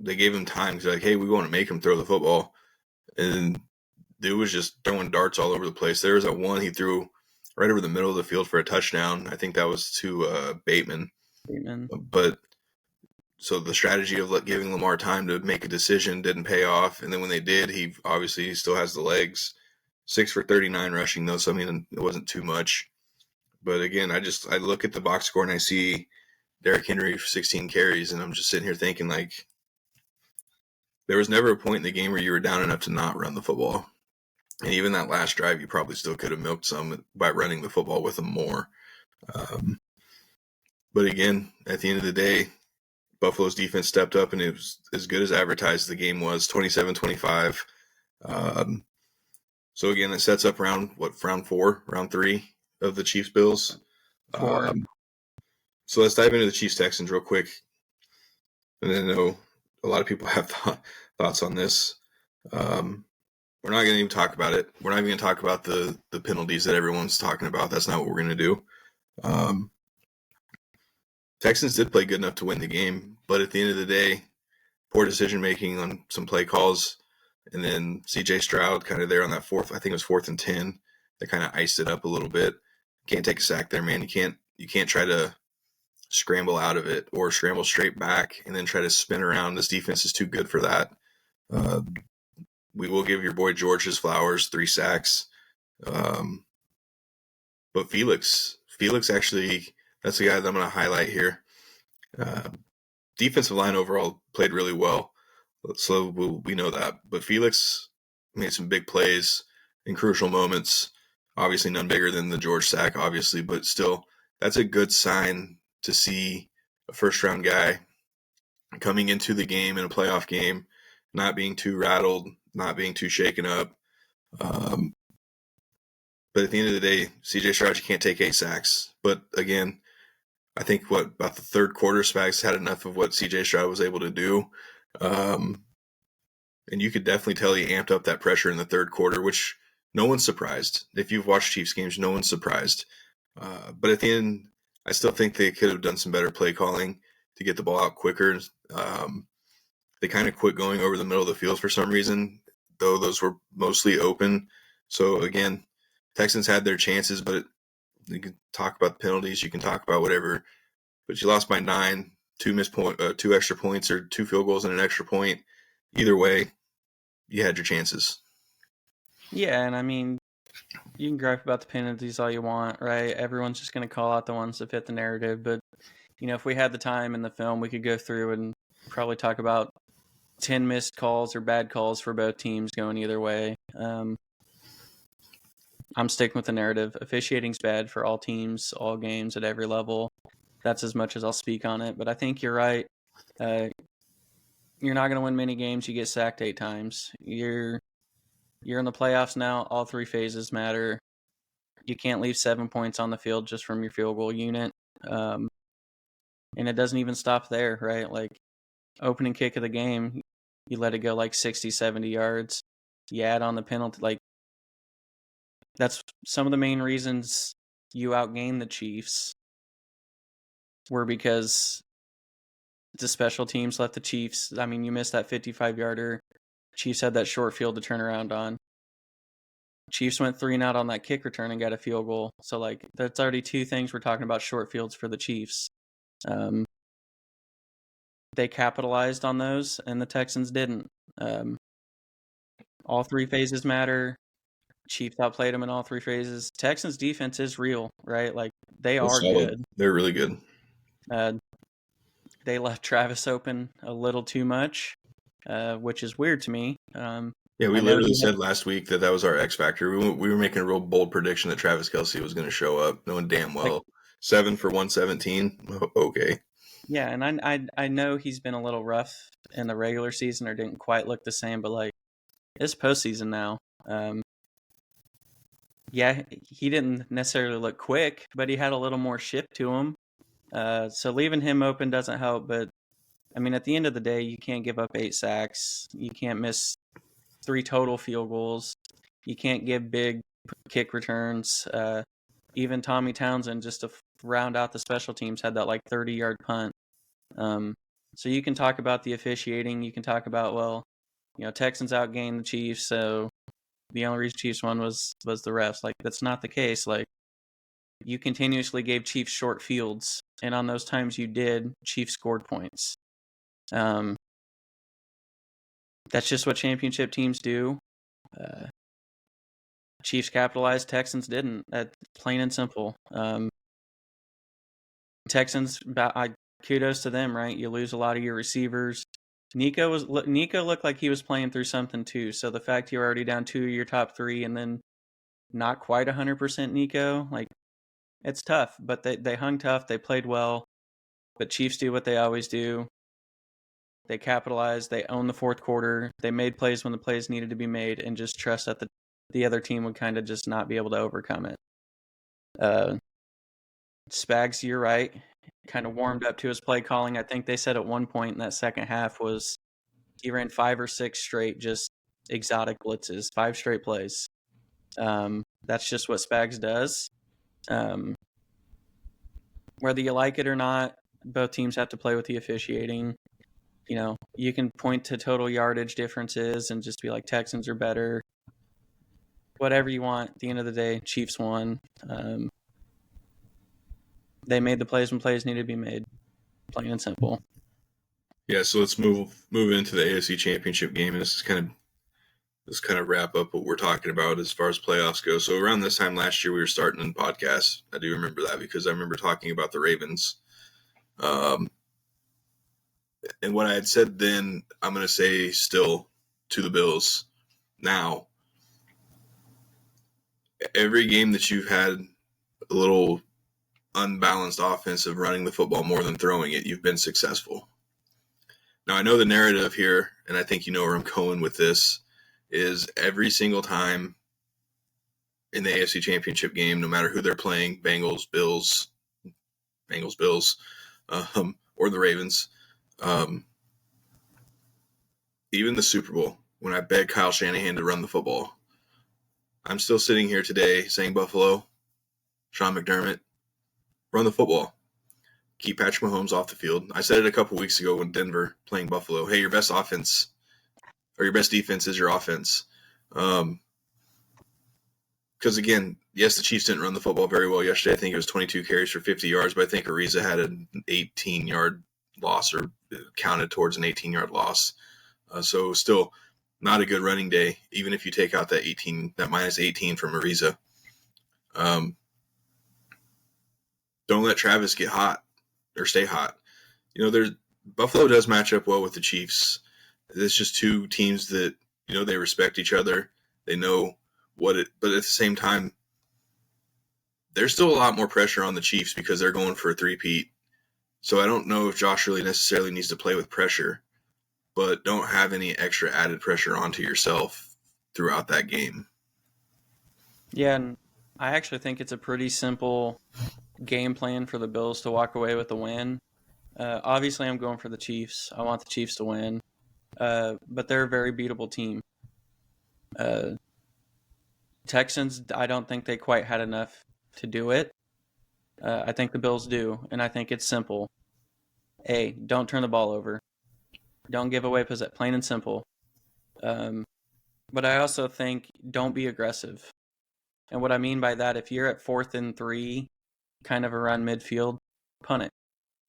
they gave him time. They're like, hey, we want to make him throw the football. And dude was just throwing darts all over the place. There was that one he threw right over the middle of the field for a touchdown. I think that was to Bateman. But so the strategy of giving Lamar time to make a decision didn't pay off. And then when they did, he obviously still has the legs. 6 for 39 rushing, though. So, I mean, it wasn't too much. But again, I look at the box score and I see Derrick Henry for 16 carries, and I'm just sitting here thinking, like, there was never a point in the game where you were down enough to not run the football. And even that last drive, you probably still could have milked some by running the football with them more. But again, at the end of the day, Buffalo's defense stepped up, and it was as good as advertised the game was, 27-25. So again, it sets up round 3 of the Chiefs-Bills. So let's dive into the Chiefs-Texans real quick. And I know a lot of people have thoughts on this. We're not going to even talk about it. We're not even going to talk about the penalties that everyone's talking about. That's not what we're going to do. Texans did play good enough to win the game, but at the end of the day, poor decision making on some play calls, and then C.J. Stroud kind of there on that fourth. I think it was 4th and 10. That kind of iced it up a little bit. Can't take a sack there, man. You can't try to scramble out of it or scramble straight back and then try to spin around. This defense is too good for that. We will give your boy George his flowers, 3 sacks. But Felix actually, that's the guy that I'm going to highlight here. Defensive line overall played really well. So we know that. But Felix made some big plays in crucial moments. Obviously none bigger than the George sack, obviously, but still, that's a good sign to see a first-round guy coming into the game in a playoff game, not being too rattled, not being too shaken up. But at the end of the day, C.J. Stroud, you can't take 8 sacks. But again, I think about the third quarter, Spags had enough of what C.J. Stroud was able to do. And you could definitely tell he amped up that pressure in the third quarter, which no one's surprised. If you've watched Chiefs games, no one's surprised. But at the end, I still think they could have done some better play calling to get the ball out quicker. They kind of quit going over the middle of the field for some reason, though those were mostly open. So again, Texans had their chances, but you can talk about the penalties, you can talk about whatever, but you lost by 9, 2 extra points or 2 field goals and an extra point. Either way, you had your chances. Yeah, and I mean, you can gripe about the penalties all you want, right? Everyone's just going to call out the ones that fit the narrative. But, if we had the time in the film, we could go through and probably talk about 10 missed calls or bad calls for both teams going either way. I'm sticking with the narrative. Officiating's bad for all teams, all games at every level. That's as much as I'll speak on it. But I think you're right. You're not going to win many games. You get sacked 8 times. You're in the playoffs now. All 3 phases matter. You can't leave 7 points on the field just from your field goal unit. And it doesn't even stop there, right? Like, opening kick of the game, you let it go like 60, 70 yards. You add on the penalty. Like, that's some of the main reasons you outgained the Chiefs were because the special teams let the Chiefs. I mean, you missed that 55-yarder. Chiefs had that short field to turn around on. Chiefs went 3 and out on that kick return and got a field goal. So, like, that's already 2 things we're talking about short fields for the Chiefs. They capitalized on those, and the Texans didn't. All 3 phases matter. Chiefs outplayed them in all 3 phases. Texans defense is real, right? Like, they are good. They're really good. They left Travis open a little too much, which is weird to me. Yeah, we literally said last week that was our X factor. We were making a real bold prediction that Travis Kelce was going to show up, knowing damn well 7 for 117. Okay. Yeah, and I know he's been a little rough in the regular season or didn't quite look the same, but like, it's postseason now. Yeah, he didn't necessarily look quick, but he had a little more shift to him. So leaving him open doesn't help. But I mean, at the end of the day, you can't give up 8 sacks. You can't miss 3 total field goals. You can't give big kick returns. Even Tommy Townsend, just to round out the special teams, had that like 30-yard punt. So you can talk about the officiating. You can talk about, well, Texans outgained the Chiefs, so the only reason Chiefs won was the refs. Like, that's not the case. Like, you continuously gave Chiefs short fields, and on those times you did, Chiefs scored points. That's just what championship teams do. Chiefs capitalized, Texans didn't. That's plain and simple. Texans, kudos to them, right? You lose a lot of your receivers. Nico looked like he was playing through something too. So the fact you're already down 2 of your top 3 and then not quite 100% Nico, like, it's tough. But they hung tough. They played well. But Chiefs do what they always do. They capitalized. They owned the fourth quarter. They made plays when the plays needed to be made, and just trust that the other team would kind of just not be able to overcome it. Spags, you're right. Kind of warmed up to his play calling. I think they said at one point in that second half was he ran 5 or 6 straight just exotic blitzes, 5 straight plays. That's just what Spags does. Whether you like it or not, both teams have to play with the officiating. You know, you can point to total yardage differences and just be like, Texans are better. Whatever you want. At the end of the day, Chiefs won. They made the plays when plays needed to be made. Plain and simple. Yeah, so let's move into the AFC Championship game, and this kind of wrap up what we're talking about as far as playoffs go. So around this time last year, we were starting in podcasts. I do remember that because I remember talking about the Ravens. And what I had said then, I'm going to say still to the Bills now. Every game that you've had a little unbalanced offense of running the football more than throwing it, you've been successful. Now, I know the narrative here, and I think you know where I'm going with this, is every single time in the AFC Championship game, no matter who they're playing, Bengals, Bills, or the Ravens, even the Super Bowl, when I begged Kyle Shanahan to run the football, I'm still sitting here today saying, Buffalo, Sean McDermott, run the football. Keep Patrick Mahomes off the field. I said it a couple weeks ago when Denver playing Buffalo. Hey, your best offense or your best defense is your offense. Because, again, yes, the Chiefs didn't run the football very well yesterday. I think it was 22 carries for 50 yards, but I think Ariza had an 18-yard loss or counted towards an 18-yard loss. So still not a good running day, even if you take out that minus 18 from Ariza. Don't let Travis get hot or stay hot. You know, Buffalo does match up well with the Chiefs. It's just two teams that, you know, they respect each other. They know but at the same time, there's still a lot more pressure on the Chiefs because they're going for a three-peat. So I don't know if Josh really necessarily needs to play with pressure, but don't have any extra added pressure onto yourself throughout that game. Yeah, and I actually think it's a pretty simple game plan for the Bills to walk away with a win. Obviously, I'm going for the Chiefs. I want the Chiefs to win, but they're a very beatable team. Texans, I don't think they quite had enough to do it. I think the Bills do, and I think it's simple. A, don't turn the ball over. Don't give away possession, plain and simple. But I also think don't be aggressive. And what I mean by that, if you're at 4th and 3, kind of around midfield, punt it.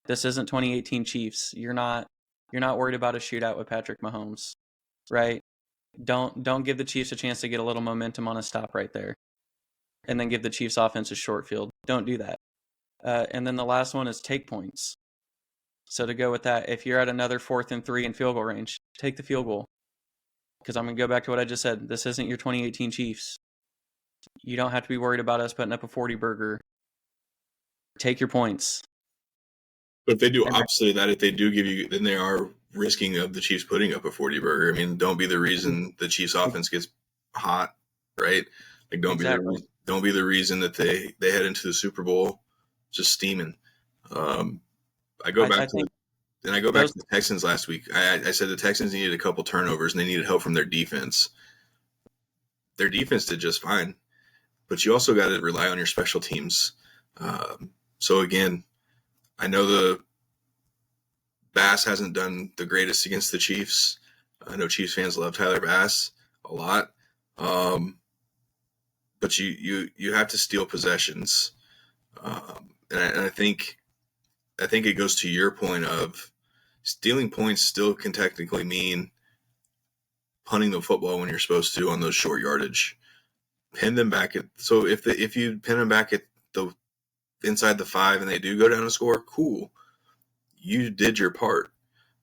This isn't 2018 Chiefs. You're not worried about a shootout with Patrick Mahomes, right? Don't give the Chiefs a chance to get a little momentum on a stop right there, and then give the Chiefs offense a short field. Don't do that. And then the last one is take points. So to go with that, if you're at another 4th and 3 in field goal range, take the field goal. Because I'm going to go back to what I just said. This isn't your 2018 Chiefs. You don't have to be worried about us putting up a 40-burger. Take your points. But if they do opposite of that, if they do give you, then they are risking of the Chiefs putting up a 40-burger. I mean, don't be the reason the Chiefs offense gets hot, right? Like, don't be the reason that they head into the Super Bowl just steaming. I go back to the Texans last week. I said the Texans needed a couple turnovers and they needed help from their defense. Their defense did just fine, but you also got to rely on your special teams. So again, I know the Bass hasn't done the greatest against the Chiefs. I know Chiefs fans love Tyler Bass a lot, but you have to steal possessions, and I think it goes to your point of stealing points still can technically mean punting the football when you're supposed to on those short yardage. Pin them back so if you pin them back at the inside the 5 and they do go down and score, cool. You did your part.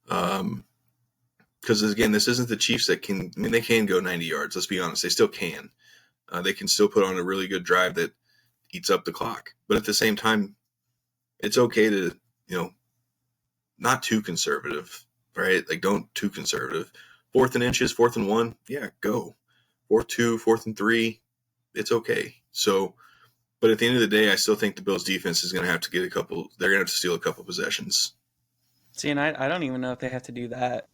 Because again, this isn't the Chiefs that can. I mean, they can go 90 yards. Let's be honest, they still can. They can still put on a really good drive that eats up the clock. But at the same time, it's okay to, not too conservative, right? Like, don't too conservative. 4th and inches, 4th and 1, yeah, go. 4th 2, 4th and 3, it's okay. So, but at the end of the day, I still think the Bills defense is going to have to get they're going to have to steal a couple possessions. See, and I don't even know if they have to do that.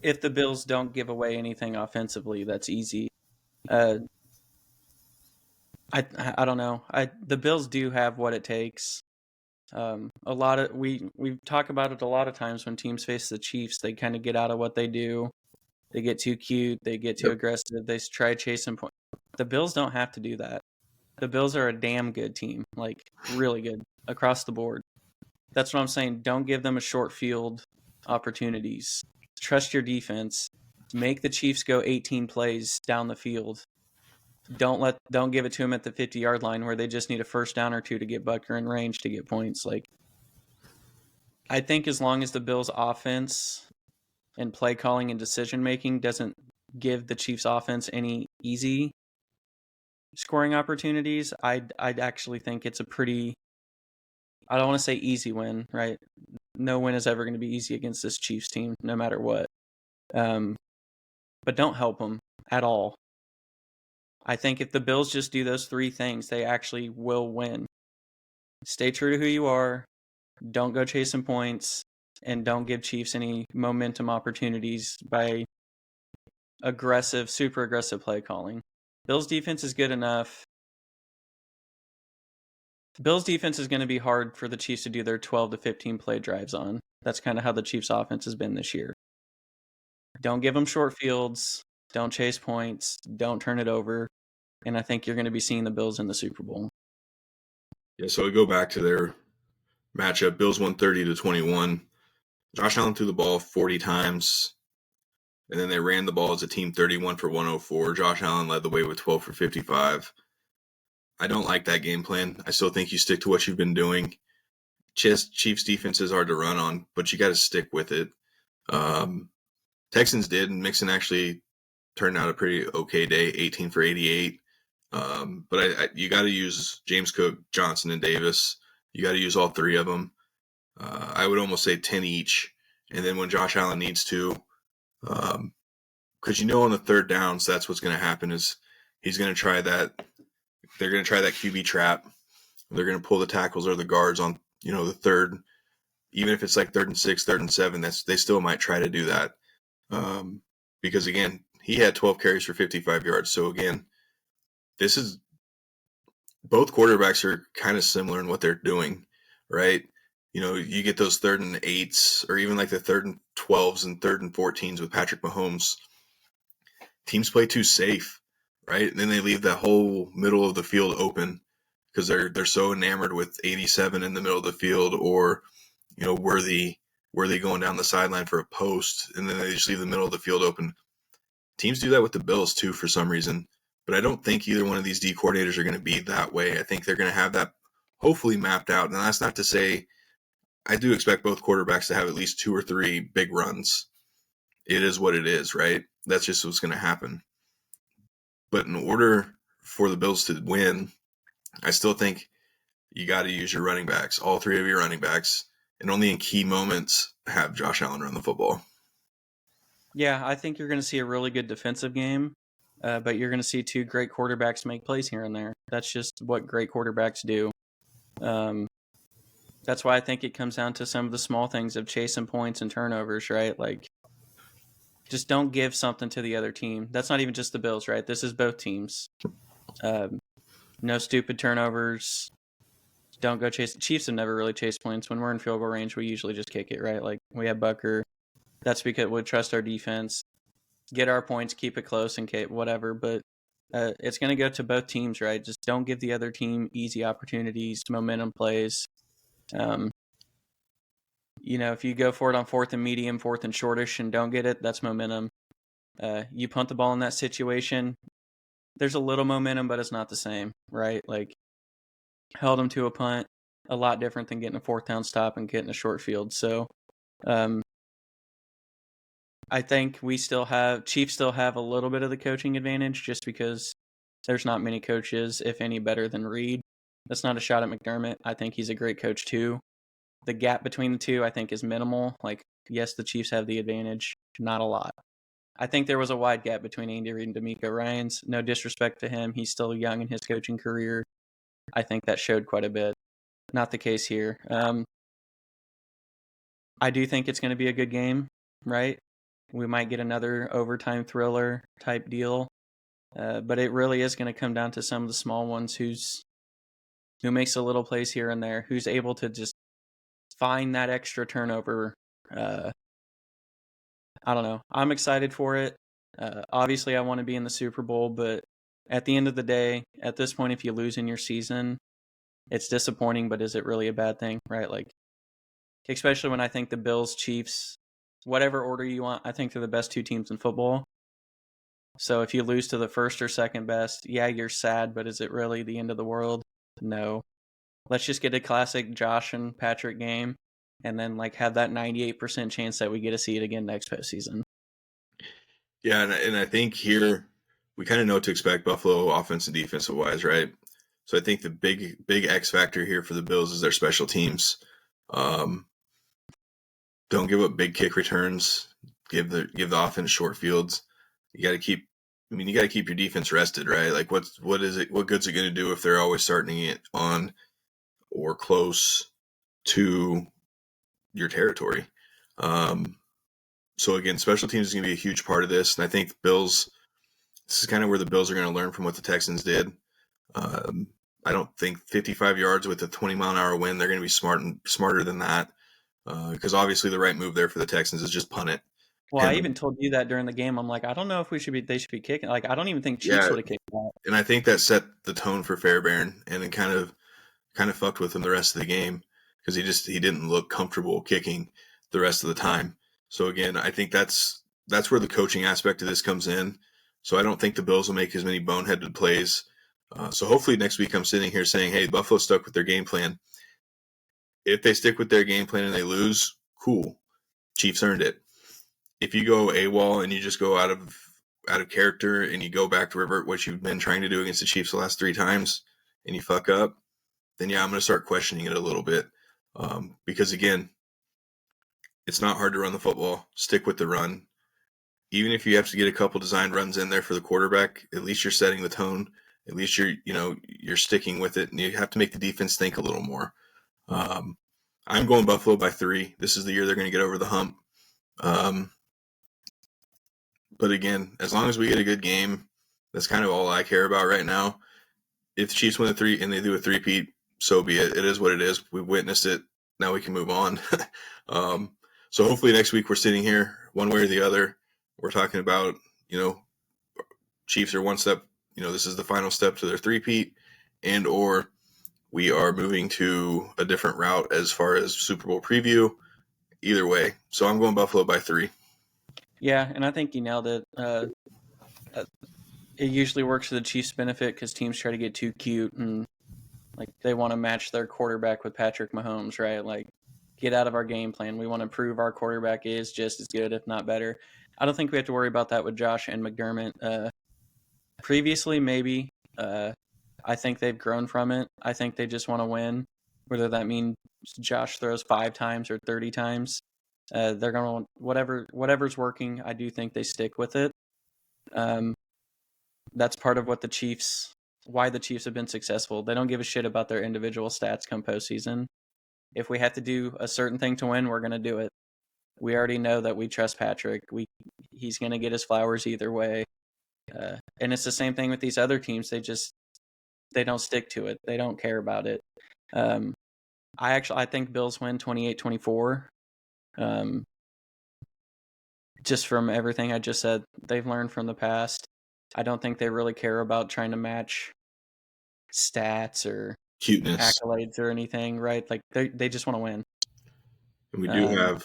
if the Bills don't give away anything offensively, that's easy. I don't know. The Bills do have what it takes. A lot of we talk about it a lot of times when teams face the Chiefs. They kind of get out of what they do. They get too cute. They get too aggressive. They try chasing points. The Bills don't have to do that. The Bills are a damn good team, like really good across the board. That's what I'm saying. Don't give them a short field opportunities. Trust your defense. Make the Chiefs go 18 plays down the field. Don't give it to them at the 50-yard line where they just need a first down or two to get Butker in range to get points. Like, I think as long as the Bills' offense and play calling and decision making doesn't give the Chiefs' offense any easy scoring opportunities, I'd actually think it's a pretty, I don't want to say easy win, right? No win is ever going to be easy against this Chiefs team, no matter what. But don't help them at all. I think if the Bills just do those three things, they actually will win. Stay true to who you are. Don't go chasing points. And don't give Chiefs any momentum opportunities by super aggressive play calling. Bills defense is good enough. Bills defense is going to be hard for the Chiefs to do their 12 to 15 play drives on. That's kind of how the Chiefs offense has been this year. Don't give them short fields. Don't chase points. Don't turn it over. And I think you're going to be seeing the Bills in the Super Bowl. Yeah, so we go back to their matchup. Bills won 30-21. Josh Allen threw the ball 40 times, and then they ran the ball as a team 31 for 104. Josh Allen led the way with 12 for 55. I don't like that game plan. I still think you stick to what you've been doing. Chiefs defense is hard to run on, but you got to stick with it. Texans did, and Mixon actually turned out a pretty okay day, 18 for 88. But you got to use James Cook, Johnson, and Davis. You got to use all three of them. I would almost say 10 each. And then when Josh Allen needs to, because on the third downs, that's what's going to happen is he's going to try that. They're going to try that QB trap. They're going to pull the tackles or the guards on, the third. Even if it's like 3rd and 6, 3rd and 7, they still might try to do that. Because, again, he had 12 carries for 55 yards. So, again, both quarterbacks are kind of similar in what they're doing, right? You get those 3rd and 8s or even like the 3rd and 12s and 3rd and 14s with Patrick Mahomes. Teams play too safe, right? And then they leave that whole middle of the field open because they're so enamored with 87 in the middle of the field or, Worthy going down the sideline for a post, and then they just leave the middle of the field open. Teams do that with the Bills too for some reason, but I don't think either one of these D coordinators are going to be that way. I think they're going to have that hopefully mapped out. And that's not to say I do expect both quarterbacks to have at least 2 or 3 big runs. It is what it is, right? That's just what's going to happen. But in order for the Bills to win, I still think you got to use your running backs, all 3 of your running backs, and only in key moments have Josh Allen run the football. Yeah, I think you're going to see a really good defensive game, but you're going to see 2 great quarterbacks make plays here and there. That's just what great quarterbacks do. That's why I think it comes down to some of the small things of chasing points and turnovers, right? Like, just don't give something to the other team. That's not even just the Bills, right? This is both teams. No stupid turnovers. Don't go chase. Chiefs have never really chased points. When we're in field goal range, we usually just kick it, right? Like, we have Butker. That's because we trust our defense. Get our points, keep it close, and whatever. But it's going to go to both teams, right? Just don't give the other team easy opportunities, momentum plays. If you go for it on 4th and medium, 4th and shortish, and don't get it, that's momentum. You punt the ball in that situation, there's a little momentum, but it's not the same, right? Like, held them to a punt, a lot different than getting a 4th down stop and getting a short field. So, I think Chiefs still have a little bit of the coaching advantage just because there's not many coaches, if any, better than Reed. That's not a shot at McDermott. I think he's a great coach too. The gap between the two, I think, is minimal. Like, yes, the Chiefs have the advantage, not a lot. I think there was a wide gap between Andy Reid and DeMeco Ryans. No disrespect to him. He's still young in his coaching career. I think that showed quite a bit. Not the case here. I do think it's going to be a good game, right? We might get another overtime thriller type deal. But it really is going to come down to some of the small ones who makes a little plays here and there, who's able to just find that extra turnover. I don't know. I'm excited for it. Obviously, I want to be in the Super Bowl, but at the end of the day, at this point, if you lose in your season, it's disappointing, but is it really a bad thing, right? Like, especially when I think the Bills, Chiefs, whatever order you want, I think they're the best two teams in football. So if you lose to the first or second best, yeah, you're sad, but is it really the end of the world? No. Let's just get a classic Josh and Patrick game and then like have that 98% chance that we get to see it again next postseason. Yeah, and I think here we kind of know what to expect Buffalo offense and defensive wise, right? So I think the big X factor here for the Bills is their special teams. Don't give up big kick returns. Give the offense short fields. You got to keep your defense rested, right? Like what good's it going to do if they're always starting it on or close to your territory? So again, special teams is going to be a huge part of this, and I think this is kind of where the Bills are going to learn from what the Texans did. I don't think 55 yards with a 20-mile-an-hour wind, they're going to be smarter than that, because obviously the right move there for the Texans is just punt it. Well, I even told you that during the game. I'm like, I don't know if they should be kicking. Like, I don't even think Chiefs would have kicked that. And I think that set the tone for Fairbairn, and it kind of fucked with him the rest of the game because he didn't look comfortable kicking the rest of the time. So again, I think that's where the coaching aspect of this comes in. So I don't think the Bills will make as many boneheaded plays. So hopefully next week I'm sitting here saying, hey, Buffalo stuck with their game plan. If they stick with their game plan and they lose, cool. Chiefs earned it. If you go AWOL and you just go out of character and you go back to revert what you've been trying to do against the Chiefs the last 3 times and you fuck up, then yeah, I'm going to start questioning it a little bit. Because again, it's not hard to run the football. Stick with the run. Even if you have to get a couple designed runs in there for the quarterback, at least you're setting the tone. At least you're sticking with it, and you have to make the defense think a little more. I'm going Buffalo by 3. This is the year they're going to get over the hump. But again, as long as we get a good game, that's kind of all I care about right now. If the Chiefs win a 3 and they do a 3-peat, so be it. It is what it is. We've witnessed it. Now we can move on. So hopefully next week we're sitting here one way or the other. We're talking about, Chiefs are one step, this is the final step to their 3-peat, and or we are moving to a different route as far as Super Bowl preview. Either way. So I'm going Buffalo by 3. Yeah, and I think you nailed it. It usually works to the Chiefs' benefit because teams try to get too cute and like they want to match their quarterback with Patrick Mahomes, right? Like, get out of our game plan. We want to prove our quarterback is just as good, if not better. I don't think we have to worry about that with Josh and McDermott. Previously, maybe. I think they've grown from it. I think they just want to win, whether that means Josh throws 5 times or 30 times. They're going to whatever's working. I do think they stick with it. That's part of why the Chiefs have been successful. They don't give a shit about their individual stats come postseason. If we have to do a certain thing to win, we're going to do it. We already know that we trust Patrick. He's going to get his flowers either way. And it's the same thing with these other teams. They don't stick to it. They don't care about it. I think Bills win 28-24. Just from everything I just said, they've learned from the past. I don't think they really care about trying to match stats or cuteness, accolades or anything, right? Like they just want to win. And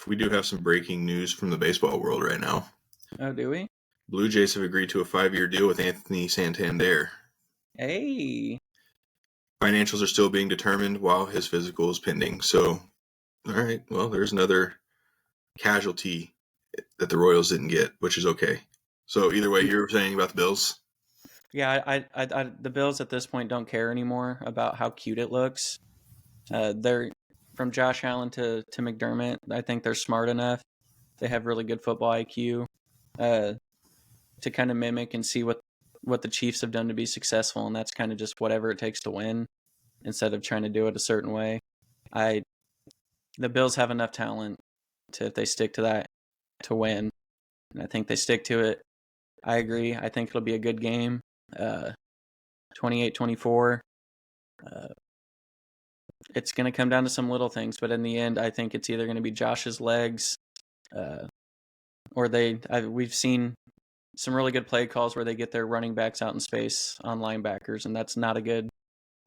we do have some breaking news from the baseball world right now. Oh, do we? Blue Jays have agreed to a 5-year deal with Anthony Santander. Hey. Financials are still being determined while his physical is pending. So, all right, well, there's another casualty that the Royals didn't get, which is okay. So either way, you're saying about the Bills? Yeah, I the Bills at this point don't care anymore about how cute it looks. They're from Josh Allen to McDermott. I think they're smart enough. They have really good football IQ to kind of mimic and see what the Chiefs have done to be successful, and that's kind of just whatever it takes to win instead of trying to do it a certain way. The Bills have enough talent if they stick to that to win. and I think they stick to it. I agree. I think it'll be a good game. 28-24. It's going to come down to some little things, but in the end, I think it's either going to be Josh's legs, or we've seen some really good play calls where they get their running backs out in space on linebackers, and that's not a good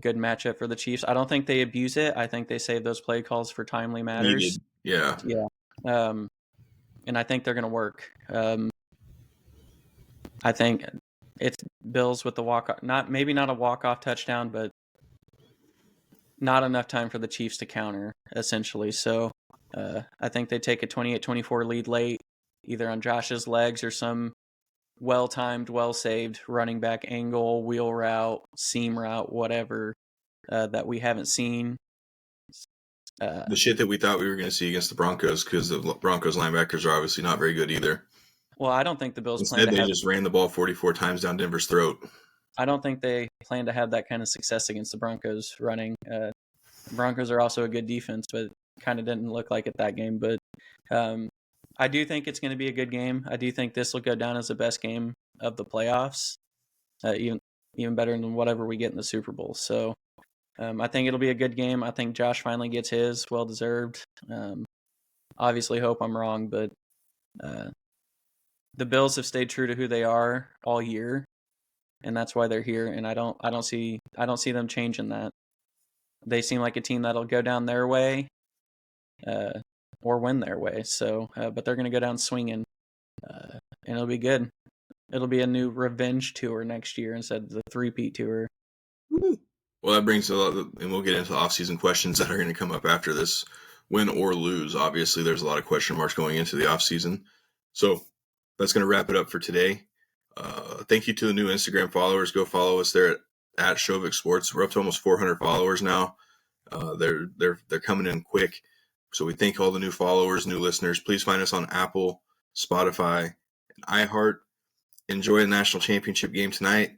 matchup for the Chiefs. I don't think they abuse it. I think they save those play calls for timely matters. Yeah. And I think they're going to work. I think it's Bills with the walk-off, maybe not a walk-off touchdown, but not enough time for the Chiefs to counter, essentially. So I think they take a 28-24 lead late, either on Josh's legs or some well-timed, well-saved running back angle, wheel route, seam route, whatever that we haven't seen. The shit that we thought we were going to see against the Broncos, because the Broncos linebackers are obviously not very good either. Well, I don't think the Bills Instead, they just ran the ball 44 times down Denver's throat. I don't think they plan to have that kind of success against the Broncos running. The Broncos are also a good defense, but kind of didn't look like it that game. But I do think it's going to be a good game. I do think this will go down as the best game of the playoffs, even better than whatever we get in the Super Bowl. So I think it'll be a good game. I think Josh finally gets his, well-deserved. Obviously hope I'm wrong, but the Bills have stayed true to who they are all year, and that's why they're here. And I don't see them changing that. They seem like a team that'll go down their way, or win their way. So, but they're going to go down swinging, and it'll be good. It'll be a new revenge tour next year instead of the three-peat tour. Well, that brings a lot, and we'll get into off-season questions that are going to come up after this. Win or lose, obviously, there's a lot of question marks going into the off-season. So that's going to wrap it up for today. Thank you to the new Instagram followers. Go follow us there at Shovick Sports. We're up to almost 400 followers now. They're coming in quick. So we thank all the new followers, new listeners. Please find us on Apple, Spotify, and iHeart. Enjoy the national championship game tonight,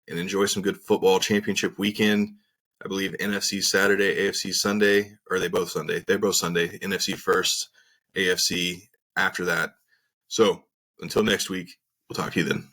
and enjoy some good football championship weekend. I believe NFC Saturday, AFC Sunday, or are they both Sunday? They're both Sunday. NFC first, AFC after that. So until next week, we'll talk to you then.